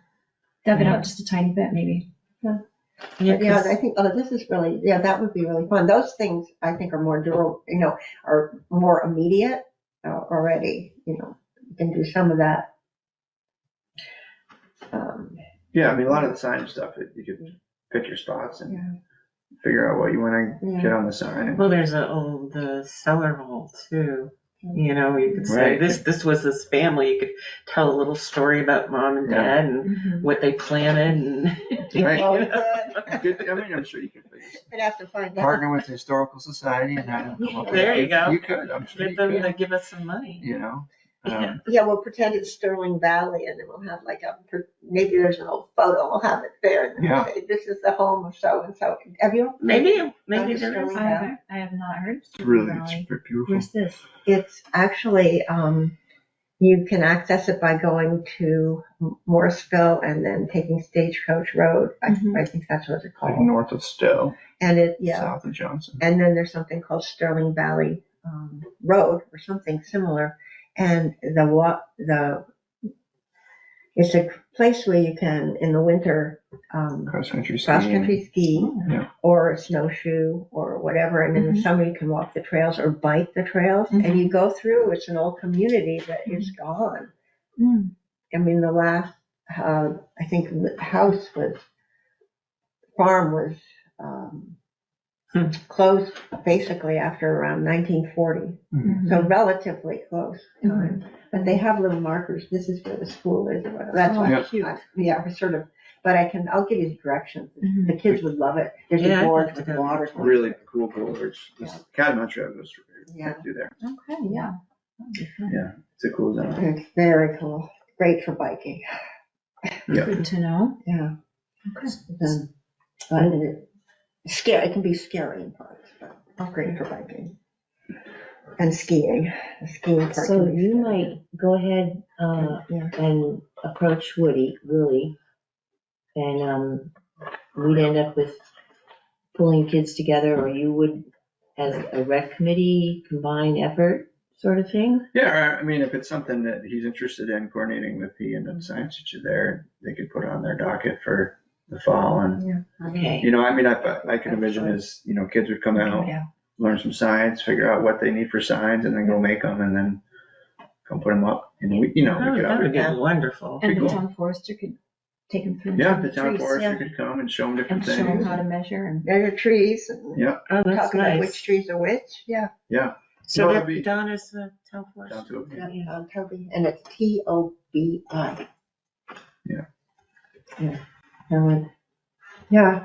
dug it out just a tiny bit, maybe. Yeah, I think this is really, that would be really fun. Those things I think are more durable, are more immediate already. You can do some of that. Yeah, I mean, a lot of the sign stuff, you could pick your spots and figure out what you want to get on the sign. Well, there's the cellar hole too. You know, you could say, Right. this was this family. You could tell a little story about mom and dad and what they planted and. Right. Oh, you know. Good, I mean, I'm sure you could figure I'd have to find out. partner with the historical society and have them come up with There you it. go. You could, I'm sure you Get them to could, give us some money. you know. Yeah. Yeah, we'll pretend it's Sterling Valley and then we'll have like maybe there's an old photo, we'll have it there. And then Yeah. say, this is the home of so-and-so. Have you? Maybe Sterling there is. Valley? I have not heard. It's really, Valley. it's beautiful. Where's this? It's actually, you can access it by going to Morrisville and then taking Stagecoach Road. I think that's what it's Like called. north of Stowe, And south of Johnson. And then there's something called Sterling Valley Road or something similar. And it's a place where you can, in the winter, Cross-country skiing. cross-country ski Yeah. or snowshoe or whatever. And in the summer you can walk the trails or bike the trails. And you go through, it's an old community that is gone. I mean, the last, I think the farm was closed basically after around 1940. So relatively close time. But they have little markers. This is where the school is or whatever. That's why we're sort of, but I'll give you directions. The kids would love it. There's Yeah, a gorge I'd with like to water. Really cool gorge. Catamount Trail goes Yeah. through there. Okay, yeah. That'd be fun. Yeah, it's a cool zone. It's very cool. Great for biking. Yeah. Good to know. Yeah. Okay. It can be scary in parts, but great for biking. And skiing. The skiing part So can be you scary. might go ahead and approach Willie, and we'd end up with pulling kids together, or you would, as a rec committee, combined effort sort of thing? Yeah, I mean, if it's something that he's interested in coordinating with he and the science teacher there, they could put it on their docket for the fall. And, Okay. you know, I mean, I can envision as, you know, kids would come out, learn some science, figure out what they need for signs, and then go make them, and then come put them up. And we, you know, we could That would be have, wonderful. And the cool. town forester could take them through. yeah, some the town trees, forester could come and show them and different show them things. how to measure and. There are trees. And Yeah, Oh, that's talk about which nice. trees are which. Yeah. yeah. So Well, that it'd be- Don is the town forester. Down to it. On Toby. And it's TOBI. Yeah. Yeah. Helen. Yeah.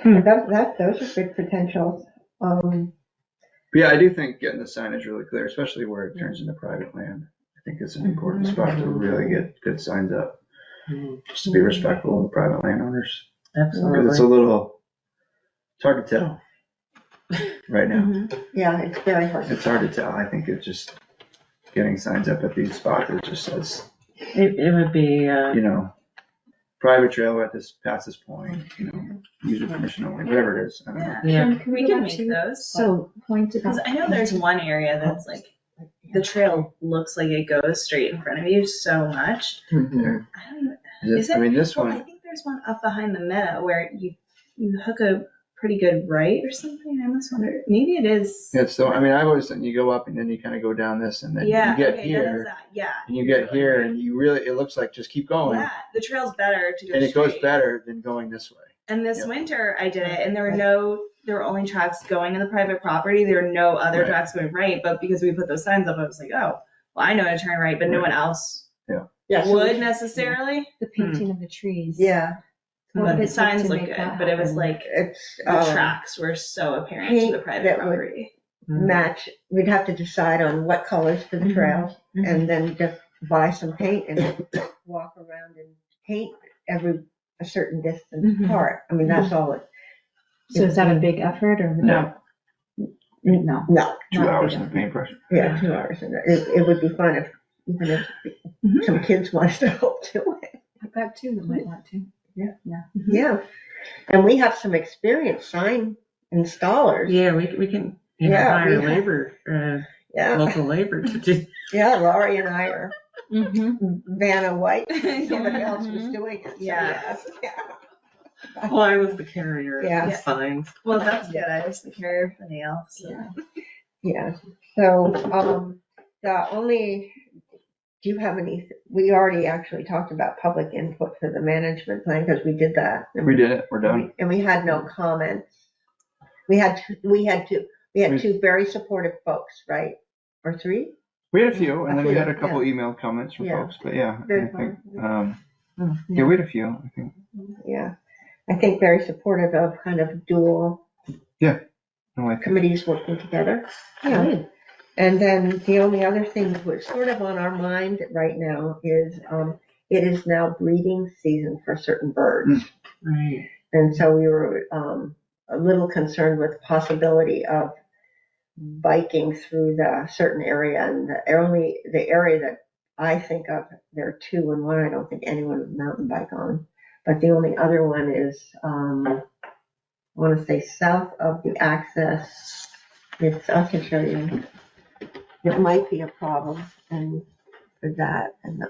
Those are big potentials. But yeah, I do think getting the signage really clear, especially where it turns into private land. I think it's an important spot to really get good signs up, just to be respectful of the private landowners. Because it's Absolutely. it's hard to tell right now. Yeah, it's very hard. It's hard to tell. I think it's just getting signs up at these spots. It just says, It would be, you know, private trail at this, past this point, you know, user permission only, whatever it is. I don't know. yeah. We can make those. So pointed. Because I know there's one area that's like, the trail looks like it goes straight in front of you so much. I don't even, Is I it? mean, this well, I one, think there's one up behind the meadow where you hook a pretty good right or something. I almost wonder, maybe it is. it's so, I mean, I've always, you go up and then you kind of go down this and then you get okay, that is here. that. Yeah. And you get here and you really, it looks like just keep going. Yeah, the trail's better to go And it goes straight. better than going this way. And this Yeah. winter I did it, and there were only tracks going to the private property. There were no other Right. tracks going right, but because we put those signs up, I was like, oh, well, I know how to turn right, but no Right. one else Yeah, would necessarily. The painting of the trees. Yeah, What But would the it take signs to look make good, that but it was happen? like it's the tracks were so apparent to the paint private that would- property. match. We'd have to decide on what colors for the trails, and then just buy some paint and walk around and paint a certain distance apart. I mean, that's all it. So is that a big effort or? No. No. No, 2 Not a hours big in the paintbrush. yeah, 2 hours, and it would be fun if even if some kids wanted to help do it. I've got two that might want to. Yeah, and we have some experienced sign installers. Yeah, we can, you know, Yeah, hire we- labor, Yeah, local labor to do. yeah. Laurie and I are Mm-hmm. Vanna White. Somebody else was doing it. So Yeah. yeah. Well, I was the carrier of Yeah. the signs. Well, that's good. I was the carrier for nail. So. Yeah, so, do you have any, we already actually talked about public input for the management plan, because we did that. We did it, we're done. And we had no comments. We had two very supportive folks, right? Or three? We had a few, and then we had a couple email comments from Yeah. folks, but yeah, Very I think, fun. yeah, we had a few, I think. Yeah, I think very supportive of kind of dual No, I think, committees working together. Yeah. And then the only other thing that's sort of on our mind right now is it is now breeding season for certain birds. Right. And so we were a little concerned with the possibility of biking through the certain area. And the area that I think of, there are two, and one I don't think anyone would mountain bike on. But the only other one is, I want to say south of the access. I can show you. It might be a problem and for that. And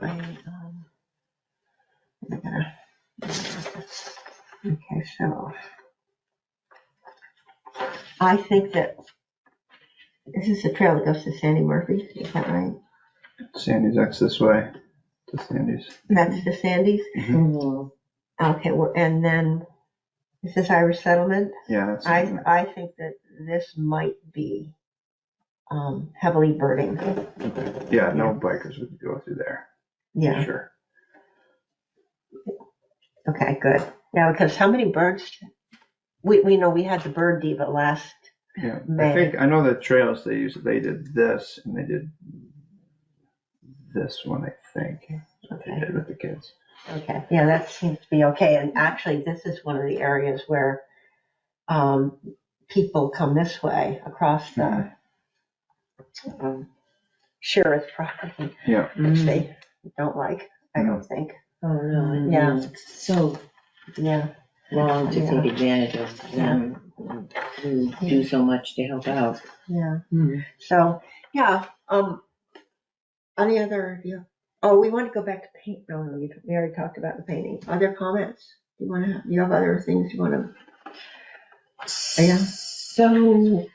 okay, so I think that this is the trail that goes to Sandy Murphy. Is that right? Sandy's X this way to Sandy's. That's the Sandy's. Mhm. Okay, and then is this Irish Settlement? Yeah, that's. I think that this might be heavily birding. Yeah, no bikers would go through there, for Yeah. sure. Okay, good. Yeah, because how many birds? We know we had the bird diva last. Yeah, May. I know the trails they did this, and they did this one, I think, that's what they Okay. did with the kids. Okay, yeah, that seems to be okay. And actually, this is one of the areas where people come this way across the sheriff's property, Yeah. which they don't like, I don't think. Oh, no. Yeah. It's so Yeah, wrong to take advantage of them who do so much to help out. yeah. Mhm. So, yeah, any other, yeah. Oh, we want to go back to paint. No, we already talked about the painting. Other comments? You have other things you want to? Yeah. So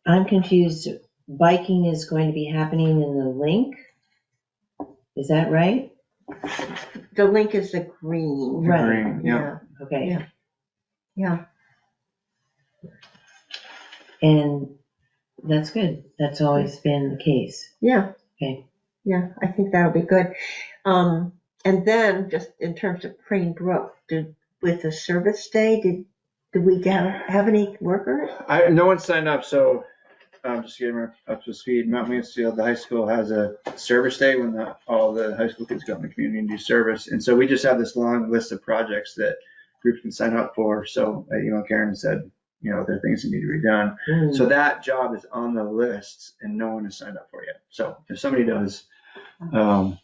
I'm confused. Biking is going to be happening in the link? Is that right? The link is the green. Right. Green, yeah. Okay. Yeah. Yeah. And that's good. That's always been the case. Yeah. Okay. Yeah, I think that'll be good. And then just in terms of Crane Brook, with the service day, did we have any workers? No one signed up, so just getting up to speed. Mount Mansfield, the high school has a service day when all the high school kids go in the community and do service. And so we just have this long list of projects that groups can sign up for. So, Karen said, there are things that need to be done. Mm. So that job is on the list and no one has signed up for it yet. So if somebody does, they'll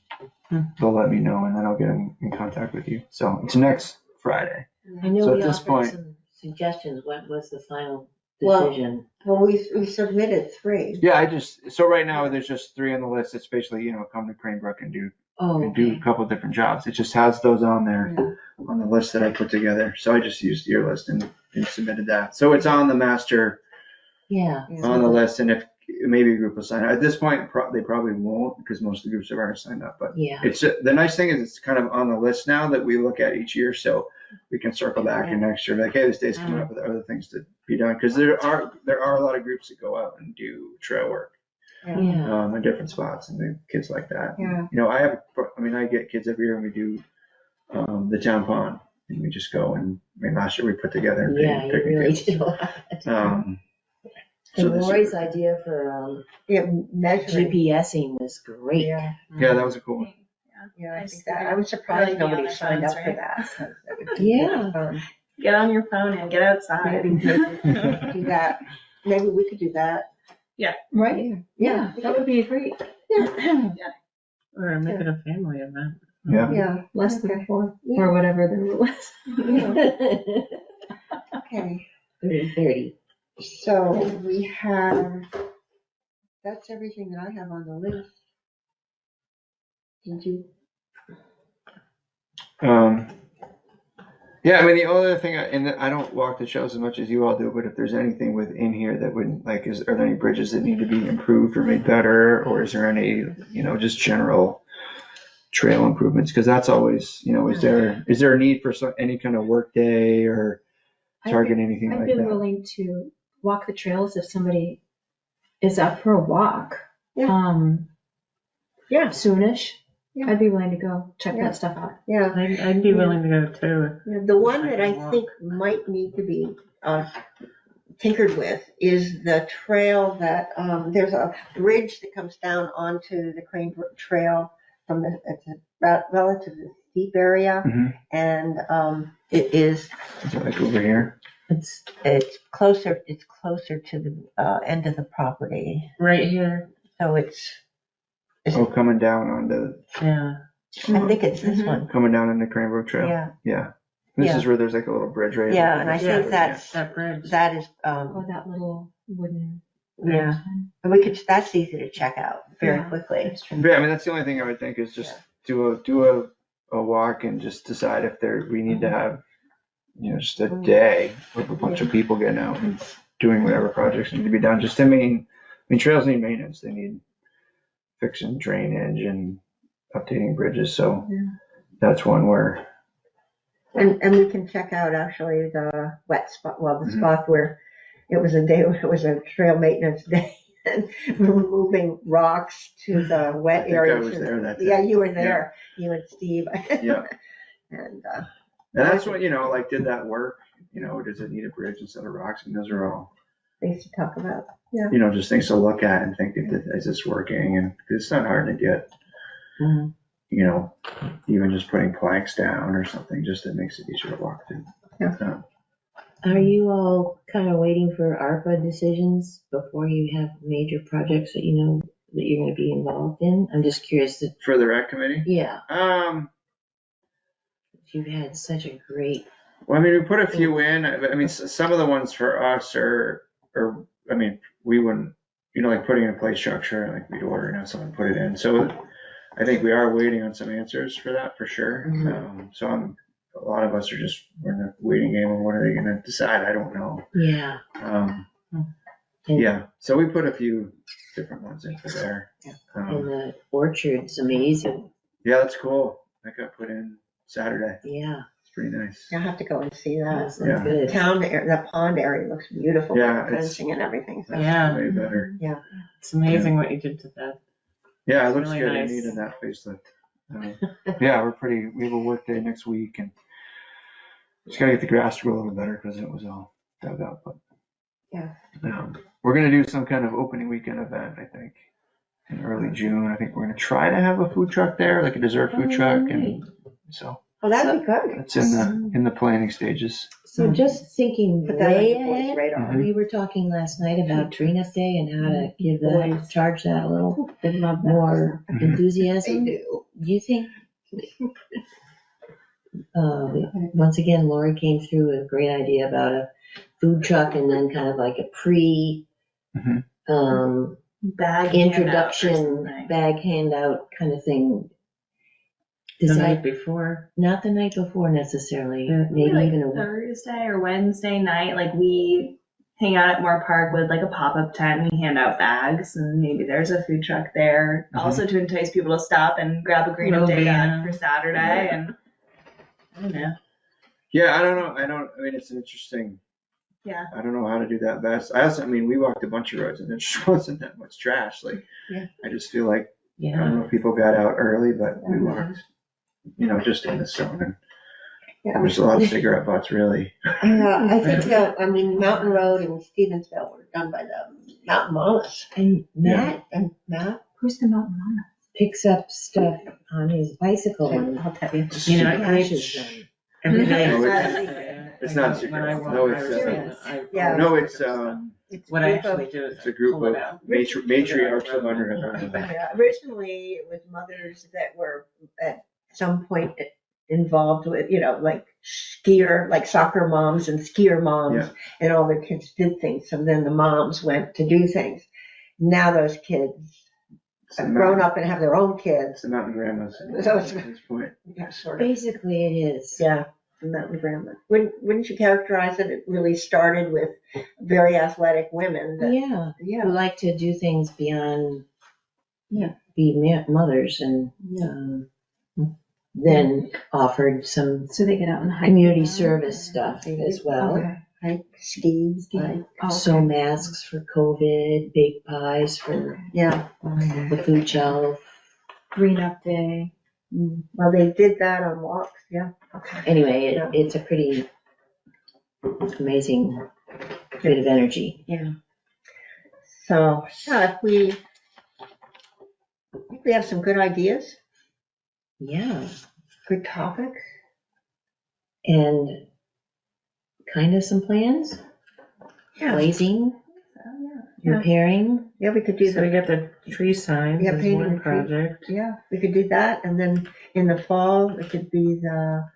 let me know and then I'll get in contact with you. So it's next Friday. I know So we at this offered point- some suggestions. What was the final Well- decision? Well, we submitted 3. Yeah, so right now there's just 3 on the list. It's basically, come to Crane Brook and do Oh, do okay. a couple of different jobs. It just has those on there on the list that I put together. So I just used your list and submitted that. So it's on the master Yeah. on the list, and if maybe a group will sign up. At this point, they probably won't because most of the groups have already signed up. But Yeah. it's the nice thing is it's kind of on the list now that we look at each year, so we can circle back in next year, like, hey, this day's coming up with other things to be done because there are a lot of groups that go out and do trail work Yeah. in different spots and the kids like that. Yeah. I get kids every year and we do the town pond and we just go and last year we put together and Yeah, you picnic really games. did a lot. So And this Lori's year- idea for Measuring. GPSing was great. Yeah, Yeah, that was a cool one. I Nice think to that. hear. I was surprised Really be on nobody their signed up phones, for right? that. 'Cause that would be Yeah. fun. Get on your phone and get outside. Do that. Maybe we could do that. Right? Yeah, that would be great. Or make it a family event. Yeah. Yeah. Less than Okay. 4, Yeah. or whatever the rule is. Okay. 30. So we have, that's everything that I have on the list. Did you? Yeah, the only other thing, and I don't walk the trails as much as you all do, but if there's anything within here that would, are there any bridges that need to be improved or made better, or is there any, just general trail improvements? Because that's always, is there a need for any kind of work day or target anything I've like been that? willing to walk the trails if is up for a walk, Yeah. Yeah. soonish, Yeah. I'd be willing to go check Yeah. that stuff out. Yeah. I'd be willing to go too. Yeah, the one that I think might need to be tinkered with is the trail that, there's a bridge that comes down onto the Crane Brook Trail it's a relatively steep area. Mhm. And it is, Is it like over here? it's closer to the end of the property. Right here, So it's, Oh, coming down onto, yeah. I think it's this one. coming down into Crane Brook Trail. Yeah, Yeah. This Yeah. is where there's like a little bridge right. yeah, and I Yeah. think that's, That bridge. that is, Oh, that little wooden. yeah, and we could, that's easy to check out very Yeah. quickly. That's true. Yeah, I mean, that's the only thing I would think is just do a walk and just decide if we need to have, just a day with a bunch of people getting out and doing whatever projects need to be done. Just, I mean, trails need maintenance. They need fixing drainage and updating bridges. So that's one where, And we can check out actually the wet spot, well, the Mhm. spot where it was a trail maintenance day. And we were moving rocks to the I wet think I areas. was there that day. Yeah, you were there, you and Steve. Yeah. And, And that's what, like, did that work? Does it need a bridge instead of rocks? And those are all, things to talk about. just things to look at and think, is this working? And it's not hard to get, Mhm. even just putting planks down or something, just it makes it easier to walk through. Yeah. Are you all kind of waiting for ARPA decisions before you have major projects that you know that you're going to be involved in? I'm just curious. For the rec committee? Yeah, Well, you've had such a great. I mean, we put a few in. I mean, some of the ones for us are, I mean, we wouldn't, like putting in a play structure, like we'd order and have someone put it in. So I think we are waiting on some answers for that for sure. So a lot of us are just, we're in the waiting game of what are they going to decide? I don't know. Yeah. Yeah, so we put a few different ones in for there. And the orchard's amazing. Yeah, that's cool. That got put in Saturday. Yeah. It's pretty nice. I'll have to go and see that. That's Yeah. good. The pond area looks beautiful. Yeah, with it's- fencing and everything. So. Yeah. Way better. It's amazing what you did to that. Yeah, it It's looks really good. nice. They needed that facelift. Yeah, we have a work day next week and just gotta get the grass to grow a little better because it was all dug up. But Yeah. we're gonna do some kind of opening weekend event, I think, in early June. I think we're gonna try to have a food truck there, like a dessert food truck, and so Oh, that'd be good. it's in the planning stages. So just thinking Put that on way your boys' ahead, radar. we were talking last night about Trina's Day and how to give that, Boys. charge that a little They love that. more Mhm. They enthusiasm. do. Do you think, once again, Lori came through with a great idea about a food truck and then kind of like a Mhm. Bag handout or introduction something. bag handout kind of thing. The Does night that, before. not the night before necessarily, Yeah. maybe Like even a, Thursday or Wednesday night, like we hang out at Moore Park with like a pop-up tent. We hand out bags, and maybe there's a food truck there. Mhm. Also to entice people to stop and grab a Green Little Day banana. bag for Saturday. And I don't know. Yeah, I don't know. I mean, it's an interesting. Yeah. I don't know how to do that best. I mean, we walked a bunch of roads and there just wasn't that much trash. Like, Yeah. I just feel like, I yeah. don't know if people got out early, but we walked, just in the zone. And Yeah. there's a lot of cigarette butts, really. I think, Mountain Road and Stevensville were done by the Mountain Mamas. And Matt And Matt, Who's the mountain mama? picks up stuff on his bicycle and I'll tell you. You know, crashes them. Every day. No, it's not When I secret. walk, No, I it's, always- I Yeah. always No, pick it's, up stuff. it's What I group of- actually do is it's a group pull it of out. matriarchs of Underhill. Yeah, originally, it was mothers that were at some point involved with, like skier, like soccer moms and skier moms, Yeah. and all their kids did things. So then the moms went to do things. Now those kids It's the have grown mountain- up and have their own It's kids. the mountain grandmas So at it's- this point. Yeah, sort of. Basically it is. Yeah, the mountain grandma. Wouldn't you characterize it? It really started with very athletic women. That, Yeah, who yeah. like to do things beyond, Yeah. be mothers and, then offered some So they get out and hike. community around? service stuff as well. Okay. like skis, like, So masks for COVID, bake pies for yeah. the food shelf. Green Up Day. Well, they did that on walks, yeah. Anyway, Yeah. it's a pretty amazing bit of energy. Yeah. So, yeah, I think we have some good ideas, Yeah, good topics. and kind of some plans, Yeah. glazing, Yeah. repairing. Yeah, we could do So we the, got the tree signs Yeah, as painting one the tree. project. yeah, we could do that. And then in the fall, it could be the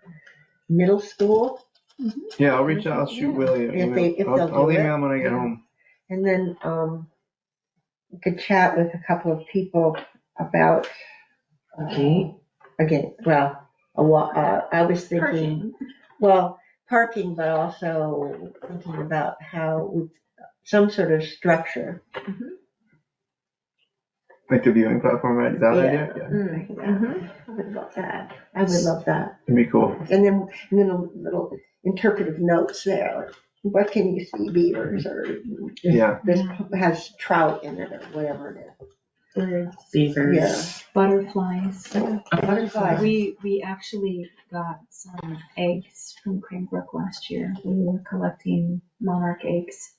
middle school. Yeah, I'll reach out, I'll shoot Willie an If they- email. if I'll they'll do email it. him when I get Yeah. home. And then, we could chat with a couple of people about, Okay. again, well, I was thinking, well, parking, but also thinking about some sort of structure. Like the viewing platform, right? That Yeah. idea? Yeah. I would love that. I would love that. It'd be cool. And then a little interpretive notes there. Like, what can you see, beavers, or Yeah. this has trout in it, or whatever it is. Birds. Beavers. Yeah. Butterflies. Butterflies. We actually got some eggs from Crane Brook last year. We were collecting monarch eggs.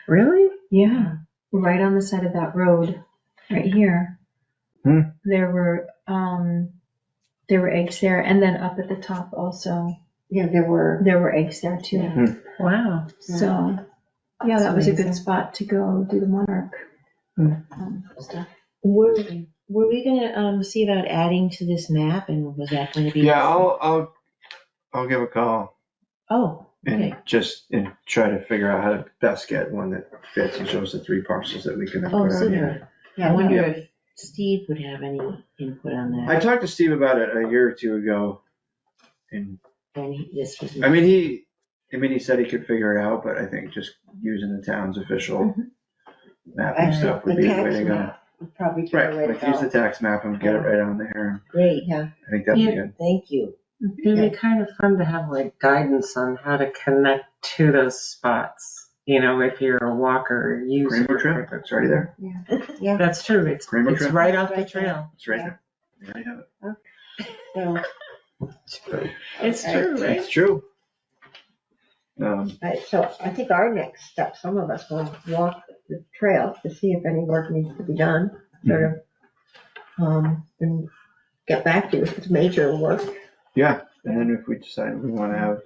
Really? Yeah, right on the side of that road, right here. Hmm. There were eggs there, and then up at the top also, Yeah, there were eggs there too. Yeah. Wow. So, yeah, that was a good Amazing. spot to go do the monarch stuff. Were we gonna see about adding to this map, and was that going to be? Yeah, I'll give a call Oh, and okay. and try to figure out how to best get one that fits and shows the 3 parcels that we can Oh, put on super. here. I wonder if Steve would have any input on that. I talked to Steve about it a year or two ago, and And this was. he said he could figure it out, but I think just using the town's official mapping stuff would the be the way tax to go. map would probably be the Right, way to like use the go. tax map and get it right on there. Great, Yeah. I think that'd be Yeah. good. thank you. It'd be kind of fun to have like guidance on how to connect to those spots. You know, if you're a walker or user. Crane Brook Trail, it's already there. Yeah. That's true. It's Crane Brook Trail. right off the Right there. trail. It's right there. You already have it. So, It's Right. true, right? It's true. so I think our next step, some of us will walk the trail to see if any work needs to be done, sort of, and get back to you if it's major work. Yeah, and then if we decide we want to have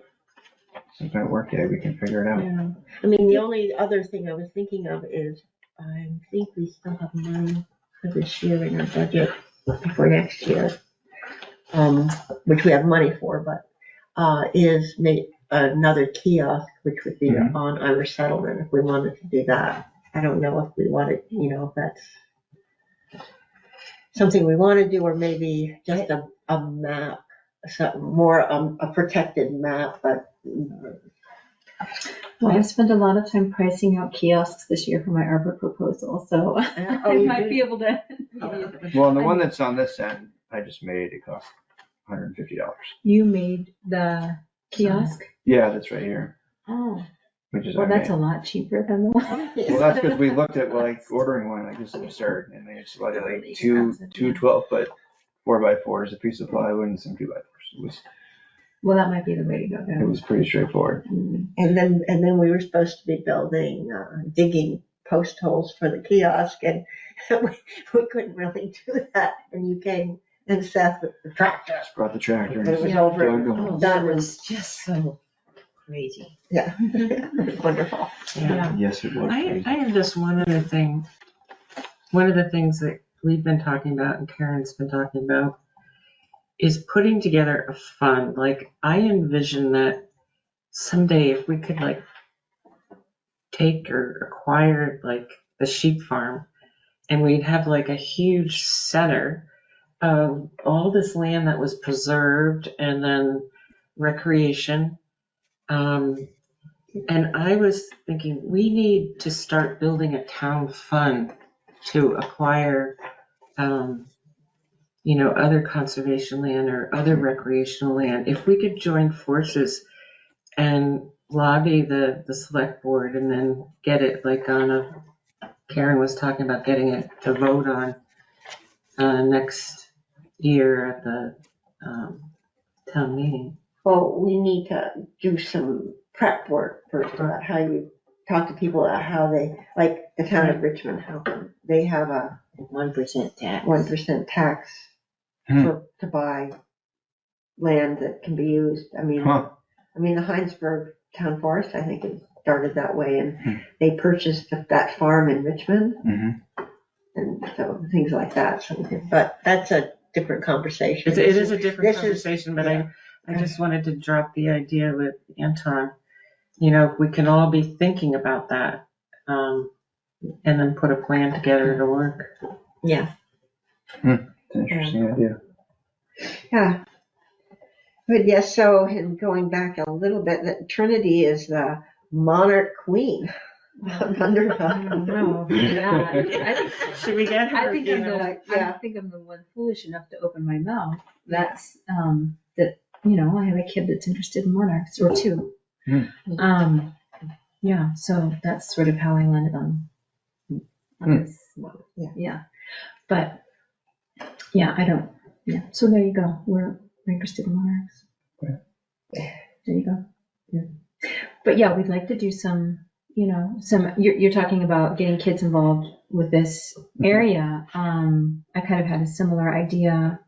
some kind of work day, we can figure it out. Yeah. I mean, the only other thing I was thinking of is, I think we still have money for this year in our budget for next year, which we have money for, but, is make another kiosk, which would be Mhm. on Irish Settlement, if we wanted to do that. I don't know if we wanted, if that's something we want to do, or maybe just a map, something more, a protected map, but. Well, I spent a lot of time pricing out kiosks this year for my arbor proposal, so I you might did? be able to. Well, and the one that's on this end, I just made, it cost $150. You made the kiosk? Yeah, that's right here, Oh, which is well, I that's made. a lot cheaper than the one. Well, that's because we looked at like ordering one, like this is absurd, and they just like two 12-foot 4x4s, a piece of plywood and some 2x4s. Well, that might be the way to go It then. was pretty straightforward. And then we were supposed to be building, digging post holes for the kiosk, and we couldn't really do that. And you came and Seth with the tractor. Just brought the tractor and But it was dug over. the hole. Oh, that was just so crazy. Yeah, it was wonderful. Yeah. Yes, it was. I have just one other thing. One of the things that we've been talking about and Karen's been talking about is putting together a fund. Like, I envision that someday if we could like take or acquire like the sheep farm, and we'd have like a huge center of all this land that was preserved and then recreation. And I was thinking we need to start building a town fund to acquire, other conservation land or other recreational land. If we could join forces and lobby the select board and then get it like Karen was talking about getting it to vote on next year at the town meeting. Well, we need to do some prep work first about how you talk to people about how they, like the town of Richmond, how they have a 1% tax. 1% tax to buy land that can be used. I mean, the Heinsberg Town Forest, I think, it started that way, and they purchased that farm in Richmond, and so things like that. So, but that's a different conversation. It is a different this conversation, but yeah. I just wanted to drop the idea with Anton. You know, we can all be thinking about that, and then put a plan together to work. Yeah. It's an interesting idea. Yeah. But yes, so and going back a little bit, that Trinity is the monarch queen of Underhill. I don't know. Yeah. Should we get her? I think Yeah. I think I'm the one foolish enough to open my mouth. That's that I have a kid that's interested in monarchs or two. Yeah, so that's sort of how I landed on this. Yeah. But yeah, I don't. Yeah. So there you go. We're interested in monarchs. There you go. Yeah. But yeah, we'd like to do some. You're talking about getting kids involved with this area. I kind of had a similar idea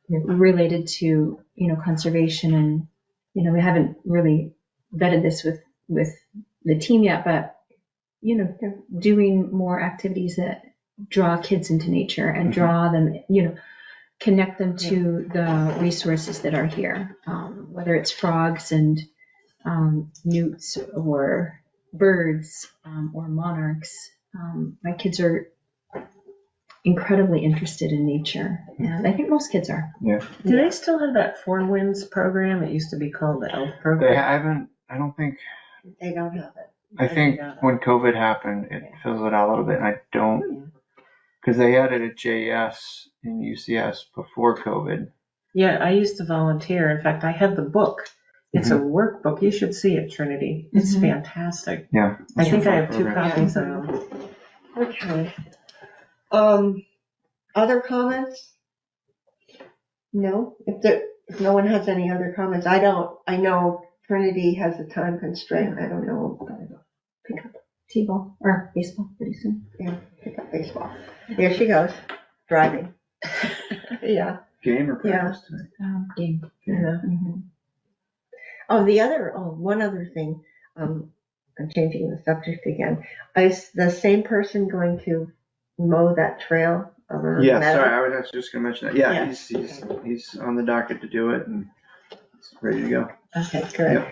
related to, conservation, and, we haven't really vetted this with the team yet, but, doing more activities that draw kids into nature and draw them, connect them to the resources that are here, whether it's frogs and newts or birds or monarchs. My kids are incredibly interested in nature, and I think most kids are. Yeah. Do they still have that Four Winds program? It used to be called the ELF They program. haven't, I don't think, They don't have it. I think when COVID happened, it fizzled out a little bit, and I don't, because they had it at JS and UCS before COVID. Yeah, I used to volunteer. In fact, I have the book. It's a workbook. You should see it, Trinity. It's fantastic. Yeah. I think I have Fun 2 program. copies of them. Okay. Other comments? No? If no one has any other comments, I know Trinity has a time constraint. I don't know. Pick up T-ball or baseball pretty soon. Yeah, pick up baseball. There she goes, driving. Yeah. Game or practice tonight? Game. Yeah. One other thing, I'm changing the subject again. Is the same person going to mow that trail around? Yeah, Meadow? sorry, I was actually just gonna mention that. Yeah, Yeah. he's on the docket to do it, and it's ready to go. Okay, good.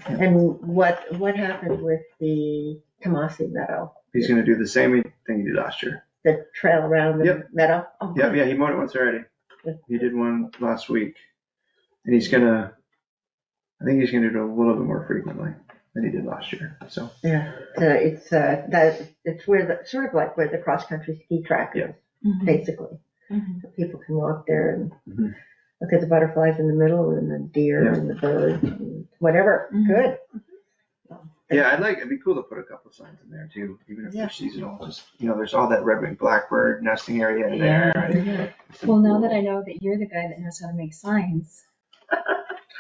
And what happened with the Tomasi Meadow? He's gonna do the same thing he did last year. The trail around the meadow? Oh, Yeah, good. yeah, he mowed it once already. Good. He did one last week, and I think he's gonna do it a little bit more frequently than he did last year, so. Yeah, it's where sort of like where the cross-country ski track is, basically. So people can walk there and look at the butterflies in the middle and the deer and the birds and whatever. Good. Yeah, it'd be cool to put a couple of signs in there too, even if they're seasonal. Just, there's all that red-winged blackbird nesting area in there. and- Well, now that I know that you're the guy that knows how to make signs.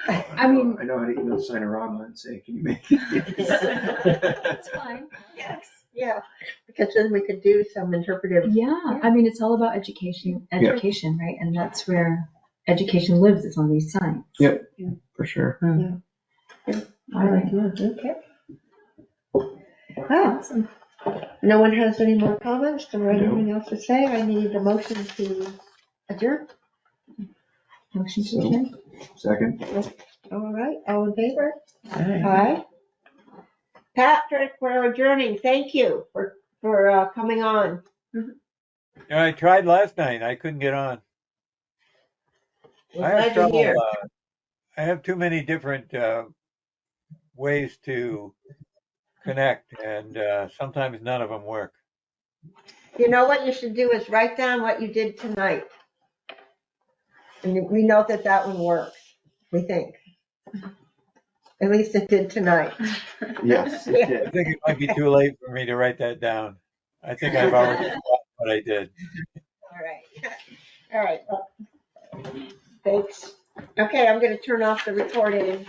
I mean, I know how to email Sinorama and say, can you make it? it's fine. Yes. Yeah, because then we could do some interpretive. Yeah, I mean, it's all about education, right? And that's where education lives, is on these signs. Yep, for sure. All right. Okay. Awesome. No one has any more comments or anything else to say? I need a motion to adjourn. Motion to adjourn. Second. All right, all in favor? Hey. Aye. Patrick, we're adjourning. Thank you for coming on. I tried last night. I couldn't get on. We're I have glad you're trouble. here. I have too many different ways to connect, and sometimes none of them work. You know what you should do is write down what you did tonight. And we know that one works, we think. At least it did tonight. Yes, it I did. think it might be too late for me to write that down. I think I've already forgotten what I did. All right. All right. Well, thanks. Okay, I'm going to turn off the recording.